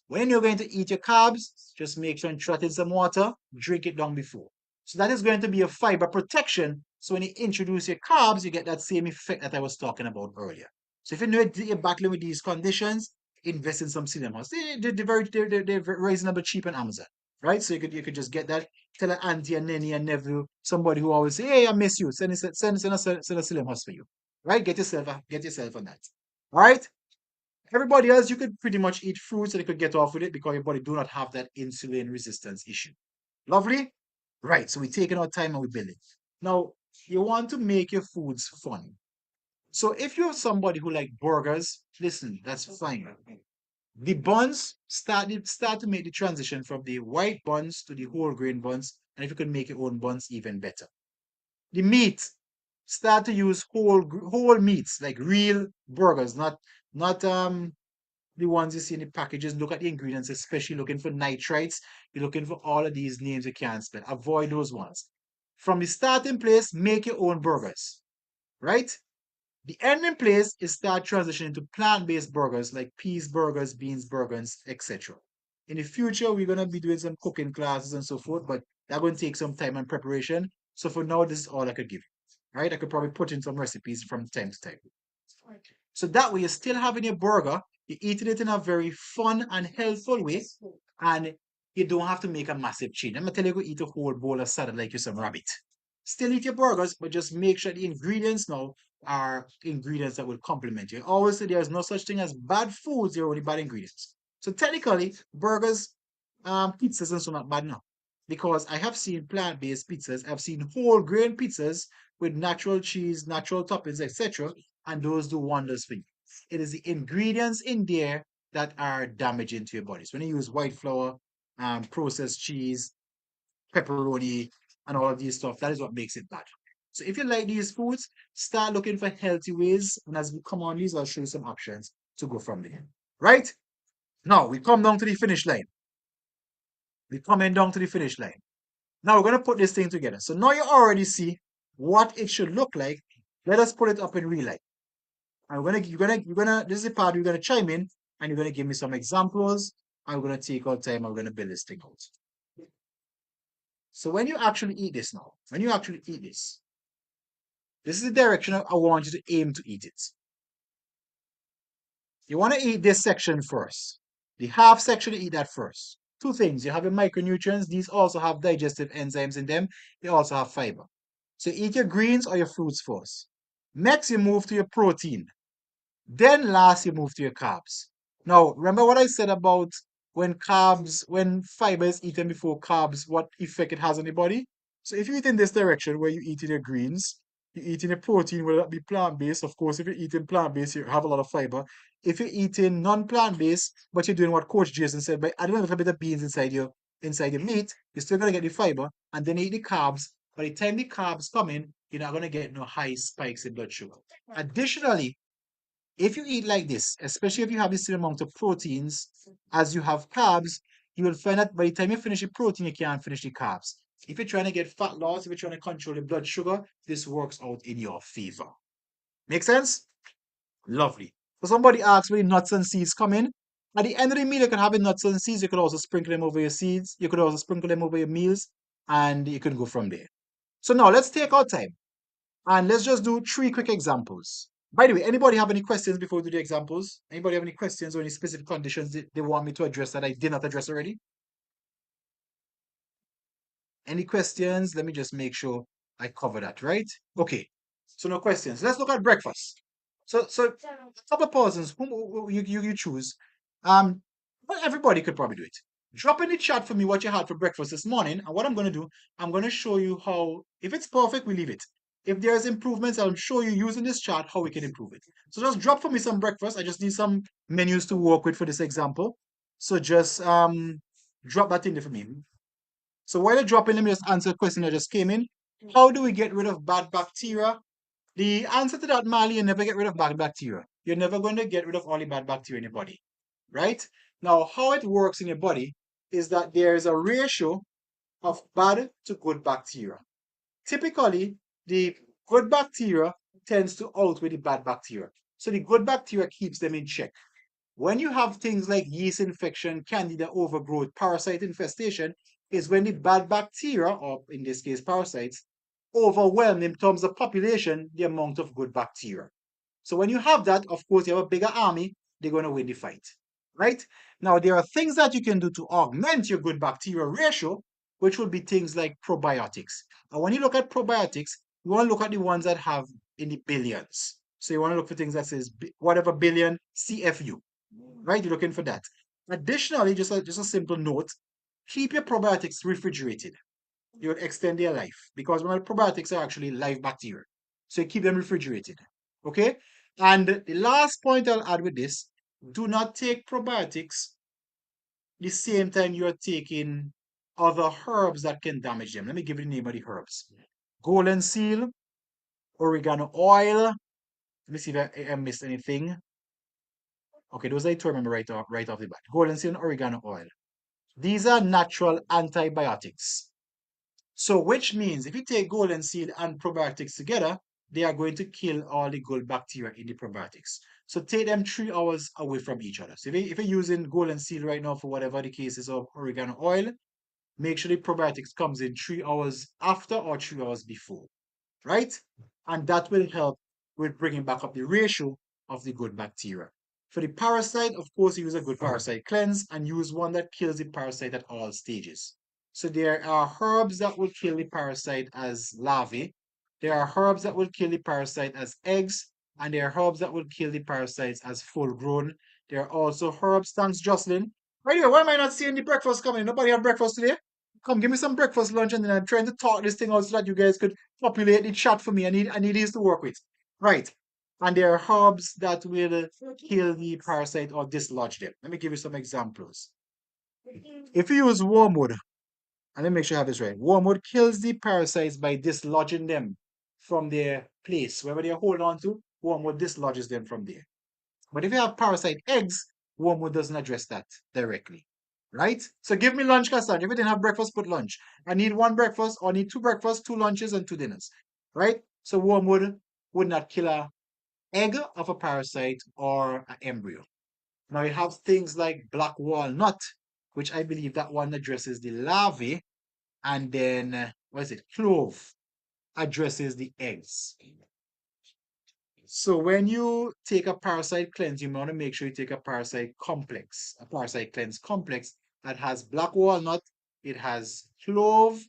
[SPEAKER 3] When you're going to eat your carbs, just make sure and try in some water, drink it down before. So that is going to be a fiber protection. So when you introduce your carbs, you get that same effect that I was talking about earlier. So if you know you're battling with these conditions, invest in some cinemas. They're reasonable cheap on Amazon, right? So you could just get that. Tell an auntie and nanny and nephew, somebody who always say, "Hey, I miss you." Send a cinemas for you, right? Get yourself on that. All right. Everybody else, you could pretty much eat fruits and you could get off with it because your body do not have that insulin resistance issue. Lovely? Right, so we're taking our time and we're building. Now, you want to make your foods fun. So if you're somebody who like burgers, listen, that's fine. The buns, start to make the transition from the white buns to the whole grain buns. And if you can make your own buns, even better. The meat, start to use whole meats, like real burgers, not the ones you see in the packages. Look at the ingredients, especially looking for nitrites. You're looking for all of these names you can't spell. Avoid those ones. From the starting place, make your own burgers, right? The ending place is start transitioning to plant-based burgers like peas burgers, beans burgers, etc. In the future, we're going to be doing some cooking classes and so forth, but that's going to take some time and preparation. So for now, this is all I could give you, right? I could probably put in some recipes from time to time. So that way, you're still having your burger, you're eating it in a very fun and healthful way, and you don't have to make a massive change. I'm gonna tell you, go eat a whole bowl of salad like you're some rabbit. Still eat your burgers, but just make sure the ingredients now are ingredients that will complement you. I always say there's no such thing as bad foods, there are only bad ingredients. So technically, burgers, pizzas, and so not bad now. Because I have seen plant-based pizzas, I've seen whole grain pizzas with natural cheese, natural toppings, etc. And those do wonders for you. It is the ingredients in there that are damaging to your body. So when you use white flour, processed cheese, pepperoni, and all of these stuff, that is what makes it bad. So if you like these foods, start looking for healthy ways. And as we come on these, I'll show you some options to go from there. Right? Now we come down to the finish line. We're coming down to the finish line. Now we're gonna put this thing together. So now you already see what it should look like. Let us put it up in real life. And you're gonna this is the part you're gonna chime in and you're gonna give me some examples. I'm gonna take our time, I'm gonna build this thing out. So when you actually eat this now, when you actually eat this is the direction I want you to aim to eat it. You want to eat this section first. The half section, you eat that first. Two things. You have your micronutrients. These also have digestive enzymes in them. They also have fiber. So eat your greens or your fruits first. Next, you move to your protein. Then last, you move to your carbs. Now, remember what I said about when fiber is eaten before carbs, what effect it has on the body? So if you eat in this direction where you eat in your greens, you eat in your protein, whether that be plant-based. Of course, if you're eating plant-based, you have a lot of fiber. If you're eating non-plant-based, but you're doing what Coach Jason said, by adding a little bit of beans inside your meat, you're still gonna get the fiber, and then you eat the carbs. By the time the carbs come in, you're not gonna get no high spikes in blood sugar. Additionally, if you eat like this, especially if you have the same amount of proteins as you have carbs, you will find that by the time you finish the protein, you can't finish the carbs. If you're trying to get fat loss, if you're trying to control the blood sugar, this works out in your favor. Make sense? Lovely. So somebody asks where the nuts and seeds come in. At the end of the meal, you can have the nuts and seeds. You could also sprinkle them over your seeds. You could also sprinkle them over your meals, and you can go from there. So now let's take our time. And let's just do three quick examples. By the way, anybody have any questions before we do the examples? Anybody have any questions or any specific conditions they want me to address that I did not address already? Any questions? Let me just make sure I cover that, right? Okay. So no questions. Let's look at breakfast. So a couple of persons whom you choose. Well, everybody could probably do it. Drop in the chat for me what you had for breakfast this morning. And what I'm gonna do, I'm gonna show you how, if it's perfect, we leave it. If there's improvements, I'll show you using this chart how we can improve it. So just drop for me some breakfast. I just need some menus to work with for this example. So just drop that in there for me. So while you're dropping, let me just answer a question that just came in. How do we get rid of bad bacteria? The answer to that, Mali, you never get rid of bad bacteria. You're never going to get rid of all the bad bacteria in your body, right? Now, how it works in your body is that there is a ratio of bad to good bacteria. Typically, the good bacteria tends to outweigh the bad bacteria. So the good bacteria keeps them in check. When you have things like yeast infection, candida overgrowth, parasite infestation, is when the bad bacteria, or in this case parasites, overwhelm in terms of population the amount of good bacteria. So when you have that, of course, you have a bigger army, they're going to win the fight, right? Now, there are things that you can do to augment your good bacteria ratio, which would be things like probiotics. And when you look at probiotics, you want to look at the ones that have in the billions. So you want to look for things that says whatever billion CFU, right? You're looking for that. Additionally, just a simple note, keep your probiotics refrigerated. You would extend their life because probiotics are actually live bacteria. So you keep them refrigerated. Okay? And the last point I'll add with this, do not take probiotics the same time you're taking other herbs that can damage them. Let me give you the name of the herbs. Golden seal, oregano oil. Let me see if I missed anything. Okay, those are two I remember right off the bat. Golden seal and oregano oil. These are natural antibiotics. So, which means if you take golden seal and probiotics together, they are going to kill all the good bacteria in the probiotics. So, take them 3 hours away from each other. So, if you're using golden seal right now for whatever the case is of oregano oil, make sure the probiotics comes in 3 hours after or 3 hours before, right? And that will help with bringing back up the ratio of the good bacteria. For the parasite, of course, use a good parasite cleanse and use one that kills the parasite at all stages. So there are herbs that will kill the parasite as larvae. There are herbs that will kill the parasite as eggs. And there are herbs that will kill the parasites as full grown. There are also herbs, thanks Jocelyn. By the way, why am I not seeing the breakfast coming? Nobody had breakfast today? Come, give me some breakfast, lunch, and then I'm trying to talk this thing out so that you guys could populate the chat for me. I need these to work with. Right. And there are herbs that will kill the parasite or dislodge them. Let me give you some examples. If you use wormwood, and let me make sure I have this right. Wormwood kills the parasites by dislodging them from their place. Wherever they hold on to, wormwood dislodges them from there. But if you have parasite eggs, wormwood doesn't address that directly. Right? So give me lunch, Cassandra. If you didn't have breakfast, put lunch. I need one breakfast, or I need two breakfasts, two lunches, and two dinners. Right? So wormwood would not kill a egg of a parasite or an embryo. Now you have things like black walnut, which I believe that one addresses the larvae, and then what is it? Clove addresses the eggs. So when you take a parasite cleanse, you want to make sure you take a parasite cleanse complex that has black walnut, it has clove,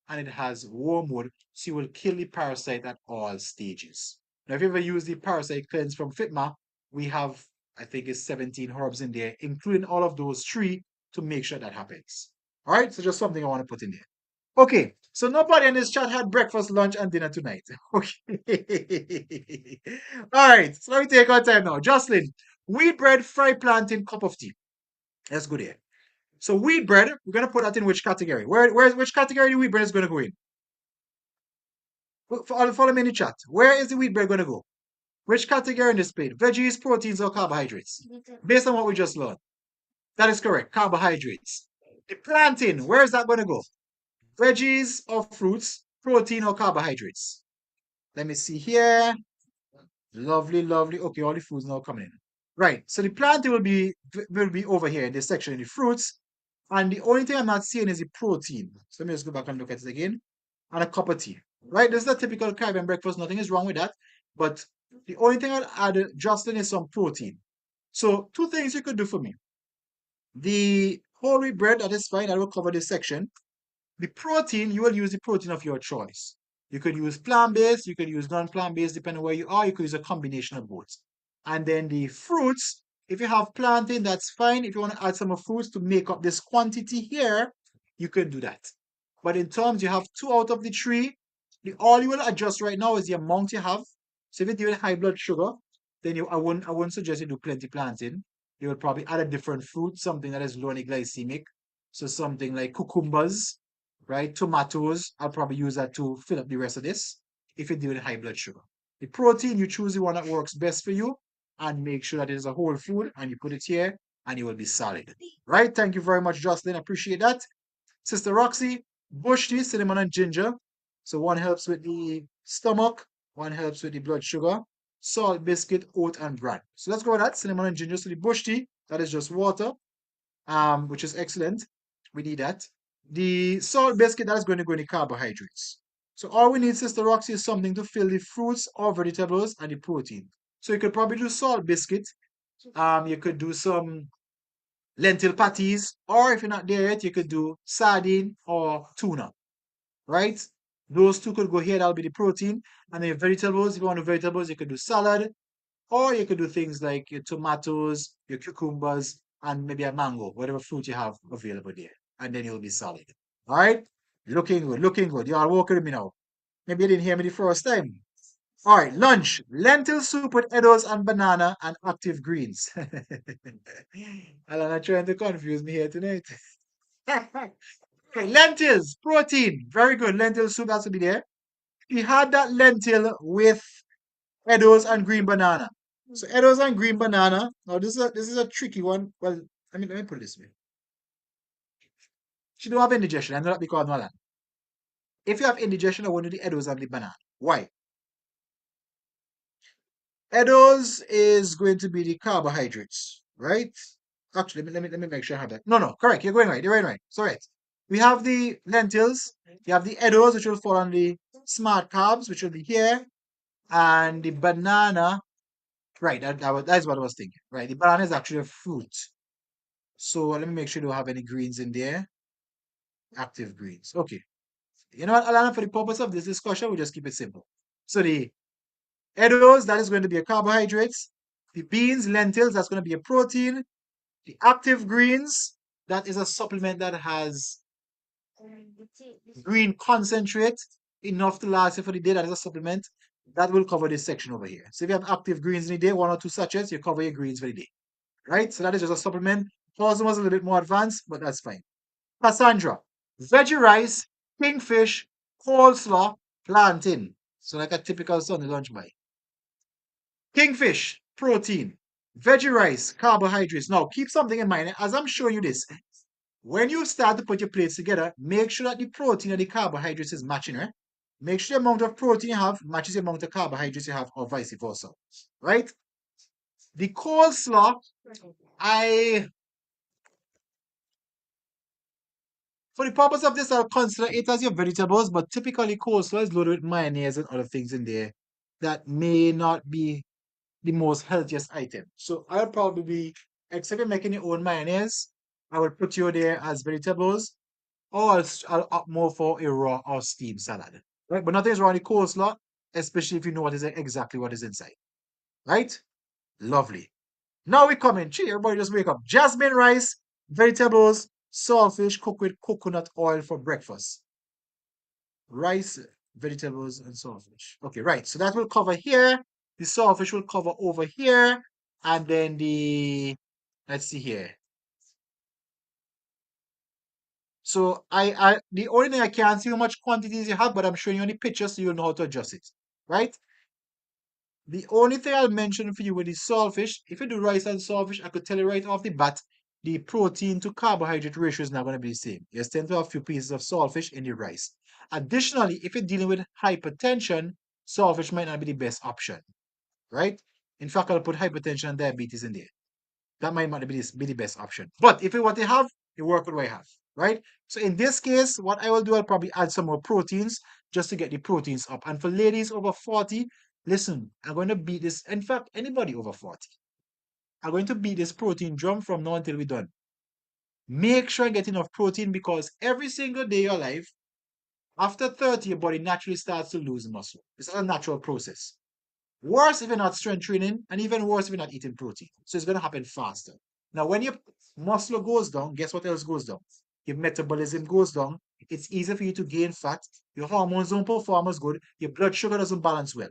[SPEAKER 3] and it has wormwood. So you will kill the parasite at all stages. Now, if you ever use the parasite cleanse from Fitma, we have, I think it's 17 herbs in there, including all of those three to make sure that happens. All right, so just something I want to put in there. Okay, so nobody in this chat had breakfast, lunch, and dinner tonight. Okay. All right, so let me take our time now. Jocelyn, wheat bread, fried plantain, cup of tea. Let's go there. So wheat bread, we're gonna put that in which category? Which category the wheat bread is gonna go in? Follow me in the chat. Where is the wheat bread gonna go? Which category in this plate? Veggies, proteins, or carbohydrates? Based on what we just learned. That is correct. Carbohydrates. The plantain, where is that gonna go? Veggies or fruits, protein or carbohydrates. Let me see here. Lovely, lovely. Okay, all the foods now coming in. Right. So the plantain will be over here in this section in the fruits. And the only thing I'm not seeing is the protein. So let me just go back and look at it again. And a cup of tea. Right? This is a typical Caribbean breakfast. Nothing is wrong with that. But the only thing I'll add, Justin, is some protein. So two things you could do for me. The whole wheat bread, that is fine. I will cover this section. The protein, you will use the protein of your choice. You could use plant-based, you could use non-plant-based, depending on where you are. You could use a combination of both. And then the fruits, if you have plantain, that's fine. If you want to add some of fruits to make up this quantity here, you can do that. But in terms, you have 2 out of the 3. All you will adjust right now is the amount you have. So if you're doing high blood sugar, then I wouldn't suggest you do plenty plantain. You would probably add a different fruit, something that is low in glycemic. So something like cucumbers, right? Tomatoes, I'll probably use that to fill up the rest of this if you're doing high blood sugar. The protein, you choose the one that works best for you and make sure that it is a whole food and you put it here and you will be solid. Right? Thank you very much, Jocelyn. Appreciate that. Sister Roxy, bush tea, cinnamon and ginger. So one helps with the stomach, one helps with the blood sugar, salt, biscuit, oat, and bran. So let's go with that, cinnamon and ginger. So the bush tea, that is just water, which is excellent. We need that. The salt biscuit, that is going to go in the carbohydrates. So all we need, Sister Roxy, is something to fill the fruits or vegetables and the protein. So you could probably do salt biscuit. You could do some lentil patties, or if you're not there yet, you could do sardine or tuna, right? Those two could go here, that'll be the protein. And then your vegetables, if you want to vegetables, you could do salad, or you could do things like your tomatoes, your cucumbers, and maybe a mango, whatever fruit you have available there. And then you'll be solid. All right? Looking good, looking good. You are working with me now. Maybe you didn't hear me the first time. All right, lunch. Lentil soup with edibles and banana and active greens. Alana trying to confuse me here tonight. Okay, lentils, protein. Very good. Lentil soup has to be there. We had that lentil with edibles and green banana. So edibles and green banana. Now this is a tricky one. Well, let me put it this way. She don't have indigestion. I know that because Nolan. If you have indigestion, I want to do the edibles and the banana. Why? Edibles is going to be the carbohydrates, right? Actually, let me make sure I have that. No, no, correct. You're going right. You're going right. So right. We have the lentils. You have the edibles, which will fall on the smart carbs, which will be here, and the banana. Right. That's what I was thinking. Right. The banana is actually a fruit. So let me make sure you don't have any greens in there. Active greens. Okay. You know what, Alana? For the purpose of this discussion, we just keep it simple. So the edibles, that is going to be a carbohydrates. The beans, lentils, that's going to be a protein. The active greens, that is a supplement that has green concentrate enough to last you for the day. That is a supplement that will cover this section over here. So if you have active greens in the day, 1 or 2 sachets, you cover your greens for the day. Right? So that is just a supplement. Hers was a little bit more advanced, but that's fine. Cassandra, veggie rice, kingfish, coleslaw, plantain. So like a typical Sunday lunch buy. Kingfish, protein. Veggie rice, carbohydrates. Now, keep something in mind. As I'm showing you this, when you start to put your plates together, make sure that the protein and the carbohydrates is matching, right? Make sure the amount of protein you have matches the amount of carbohydrates you have, or vice versa, right? The coleslaw, for the purpose of this, I'll consider it as your vegetables, but typically coleslaw is loaded with mayonnaise and other things in there that may not be the most healthiest item. So I'll probably, except you're making your own mayonnaise, I will put you there as vegetables, or I'll opt more for a raw or steamed salad. Right? But nothing's wrong with coleslaw, especially if you know exactly what is inside. Right? Lovely. Now we come in. Gee, everybody just wake up. Jasmine rice, vegetables, saltfish cooked with coconut oil for breakfast. Rice, vegetables, and saltfish. Okay, right. So that will cover here. The saltfish will cover over here. And then let's see here. So the only thing I can't see how much quantities you have, but I'm showing you on the picture so you'll know how to adjust it. Right? The only thing I'll mention for you with the saltfish, if you do rice and saltfish, I could tell you right off the bat, the protein to carbohydrate ratio is not going to be the same. You tend to have a few pieces of saltfish in the rice. Additionally, if you're dealing with hypertension, saltfish might not be the best option, right? In fact, I'll put hypertension and diabetes in there. That might not be the best option. But if you want to have, you work with what I have, right? So in this case, what I will do, I'll probably add some more proteins just to get the proteins up. And for ladies over 40, listen, I'm going to beat this. In fact, anybody over 40, I'm going to beat this protein drum from now until we're done. Make sure you get enough protein because every single day of your life, After 30, your body naturally starts to lose muscle. It's a natural process. Worse if you're not strength training, and even worse if you're not eating protein. So it's going to happen faster. Now, when your muscle goes down, guess what else goes down? Your metabolism goes down. It's easier for you to gain fat. Your hormones don't perform as good. Your blood sugar doesn't balance well.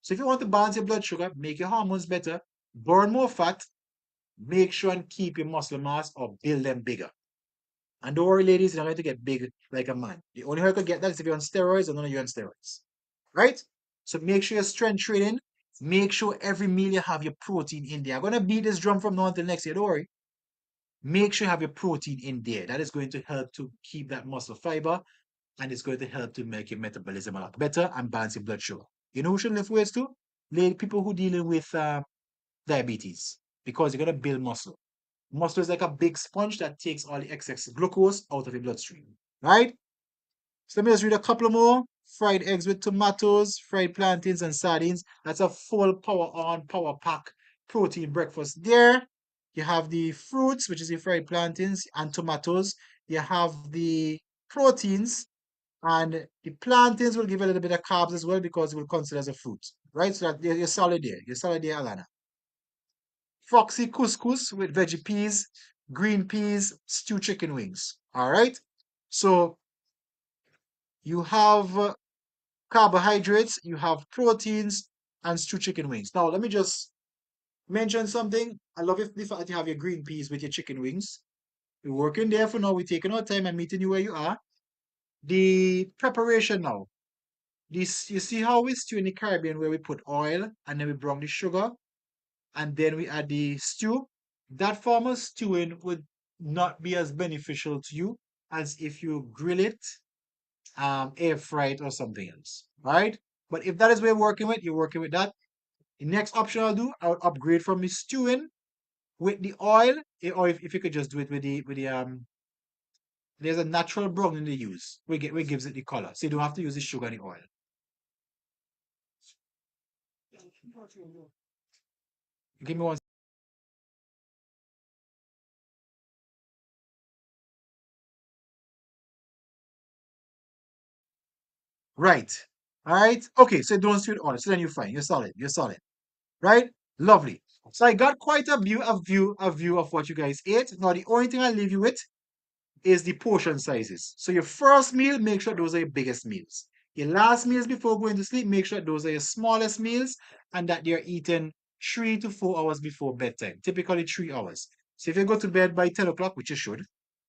[SPEAKER 3] So if you want to balance your blood sugar, make your hormones better, burn more fat, make sure and keep your muscle mass or build them bigger. And don't worry, ladies, you're not going to get big like a man. The only way you can get that is if you're on steroids or none of you on steroids. Right? So make sure you're strength training. Make sure every meal you have your protein in there. I'm going to beat this drum from now until next year. Don't worry. Make sure you have your protein in there. That is going to help to keep that muscle fiber and it's going to help to make your metabolism a lot better and balance your blood sugar. You know who should lift weights too? People who dealing with diabetes because you're going to build muscle. Muscle is like a big sponge that takes all the excess glucose out of your bloodstream, right? So let me just read a couple more. Fried eggs with tomatoes, fried plantains and sardines. That's a full power on, power pack protein breakfast there. You have the fruits, which is the fried plantains and tomatoes. You have the proteins, and the plantains will give you a little bit of carbs as well because it will consider as a fruit, right? So that you're solid there. You're solid there, Alana. Foxy couscous with veggie peas, green peas, stew chicken wings. All right. So you have carbohydrates, you have proteins, and stew chicken wings. Now, let me just mention something. I love the fact that you have your green peas with your chicken wings. We're working there for now. We're taking our time and meeting you where you are. The preparation now. This you see how we stew in the Caribbean where we put oil and then we bring the sugar and then we add the stew. That form of stewing would not be as beneficial to you as if you grill it, air fry it, or something else, right? But if that is what you're working with, you're working with that. The next option I'll do, I'll upgrade from the stewing with the oil, or if you could just do it with the there's a natural browning they use, we gives it the color, so you don't have to use the sugar and the oil. Give me one. Right. All right. Okay. So don't stew it on. So then you're fine. You're solid. You're solid. Right? Lovely. So I got quite a view of what you guys ate. Now the only thing I leave you with is the portion sizes. So your first meal, make sure those are your biggest meals. Your last meals before going to sleep, make sure those are your smallest meals and that they're eaten 3 to 4 hours before bedtime, typically 3 hours. So if you go to bed by 10 o'clock, which you should,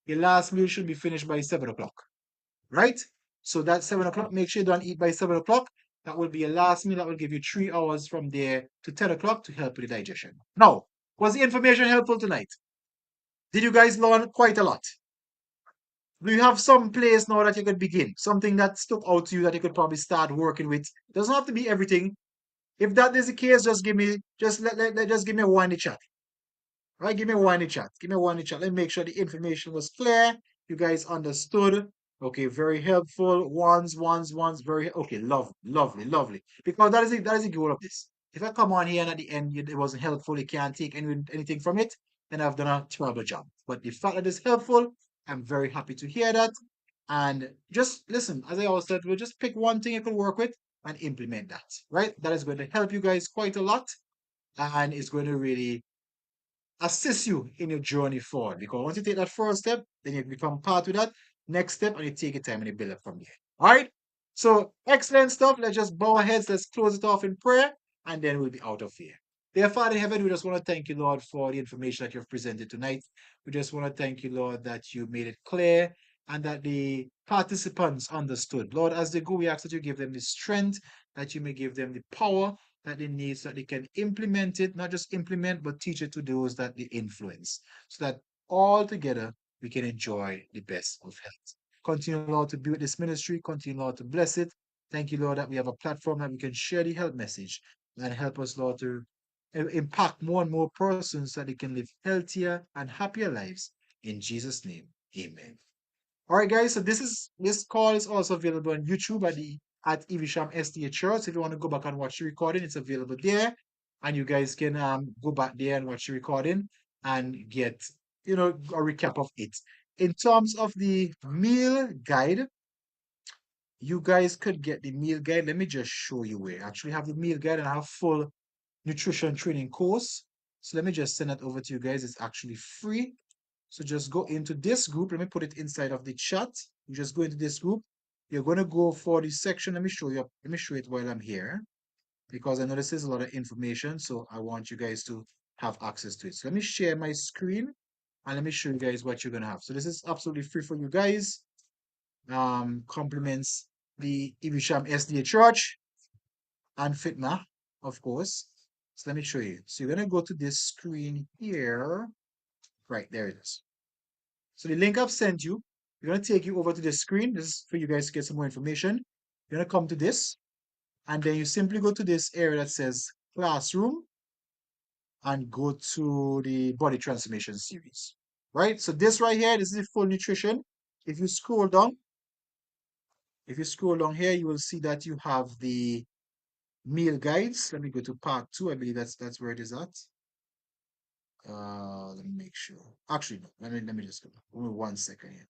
[SPEAKER 3] your last meal should be finished by 7 o'clock, right? So that's 7 o'clock. Make sure you don't eat by 7 o'clock. That will be your last meal. That will give you 3 hours from there to 10 o'clock to help with the digestion. Now, was the information helpful tonight? Did you guys learn quite a lot? Do you have some place now that you could begin? Something that stuck out to you that you could probably start working with? Doesn't have to be everything. If that is the case, just give me just give me a one in the chat. Right? Give me one in the chat. Give me one in the chat. Let me make sure the information was clear. You guys understood. Okay, very helpful. Ones. Very okay. Lovely. Because that is the goal of this. If I come on here and at the end it wasn't helpful, you can't take anything from it, then I've done a terrible job. But the fact that it's helpful, I'm very happy to hear that. And just listen, as I always said, we'll just pick one thing you can work with and implement that. Right? That is going to help you guys quite a lot, and it's going to really assist you in your journey forward. Because once you take that first step, then you become part with that next step and you take your time and you build up from there. All right. So excellent stuff. Let's just bow our heads. Let's close it off in prayer and then we'll be out of here. Dear Father in heaven, we just want to thank you, Lord, for the information that you've presented tonight. We just want to thank you, Lord, that you made it clear and that the participants understood. Lord, as they go, we ask that you give them the strength, that you may give them the power that they need so that they can implement it, not just implement, but teach it to those that they influence, so that all together we can enjoy the best of health. Continue, Lord, to be with this ministry. Continue, Lord, to bless it. Thank you, Lord, that we have a platform that we can share the health message and help us, Lord, to impact more and more persons so that they can live healthier and happier lives. In Jesus' name, amen. All right, guys. So this call is also available on YouTube at Evesham Sda Church. If you want to go back and watch the recording, it's available there, and you guys can go back there and watch the recording and get a recap of it. In terms of the meal guide, you guys could get the meal guide. Let me just show you where. I actually have the meal guide and I have full nutrition training course. So let me just send that over to you guys. It's actually free. So just go into this group. Let me put it inside of the chat. You just go into this group. You're going to go for the section. Let me show you. Let me show it while I'm here because I know this is a lot of information. So I want you guys to have access to it. So let me share my screen and let me show you guys what you're going to have. So this is absolutely free for you guys. Compliments the Evesham Sda Church and Fitma, of course. So let me show you. So you're going to go to this screen here. Right, there it is. So the link I've sent you, you're going to take you over to the screen. This is for you guys to get some more information. You're going to come to this, and then you simply go to this area that says classroom and go to the body transformation series. Right? So this right here, this is the full nutrition. If you scroll down, here, you will see that you have the meal guides. Let me go to part 2. I believe that's where it is at. Let me make sure. Actually, no. Let me just go. Give me 1 second here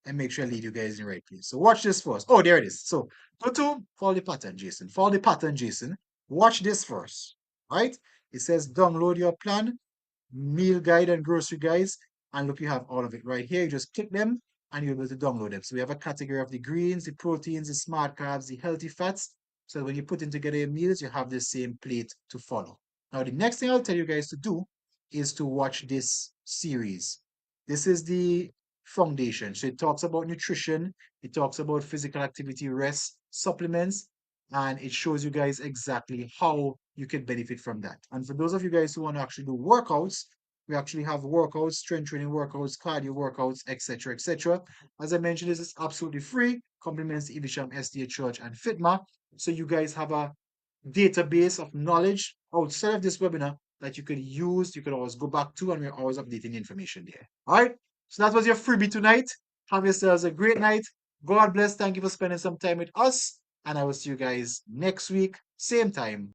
[SPEAKER 3] and make sure I lead you guys in the right place. So watch this first. Oh, there it is. So go to follow the pattern, Jason. Follow the pattern, Jason. Watch this first. Right? It says download your plan, meal guide and grocery guides. And look, you have all of it right here. You just click them and you'll be able to download them. So we have a category of the greens, the proteins, the smart carbs, the healthy fats. So when you put in together your meals, you have the same plate to follow. Now, the next thing I'll tell you guys to do is to watch this series. This is the foundation. So it talks about nutrition, it talks about physical activity, rest, supplements, and it shows you guys exactly how you can benefit from that. And for those of you guys who want to actually do workouts, we actually have workouts, strength training workouts, cardio workouts, etc., etc. As I mentioned, this is absolutely free, complements the Evesham Sda Church and Fitma. So you guys have a database of knowledge outside of this webinar that you could use, you could always go back to, and we're always updating information there. All right. So that was your freebie tonight. Have yourselves a great night. God bless. Thank you for spending some time with us. And I will see you guys next week, same time.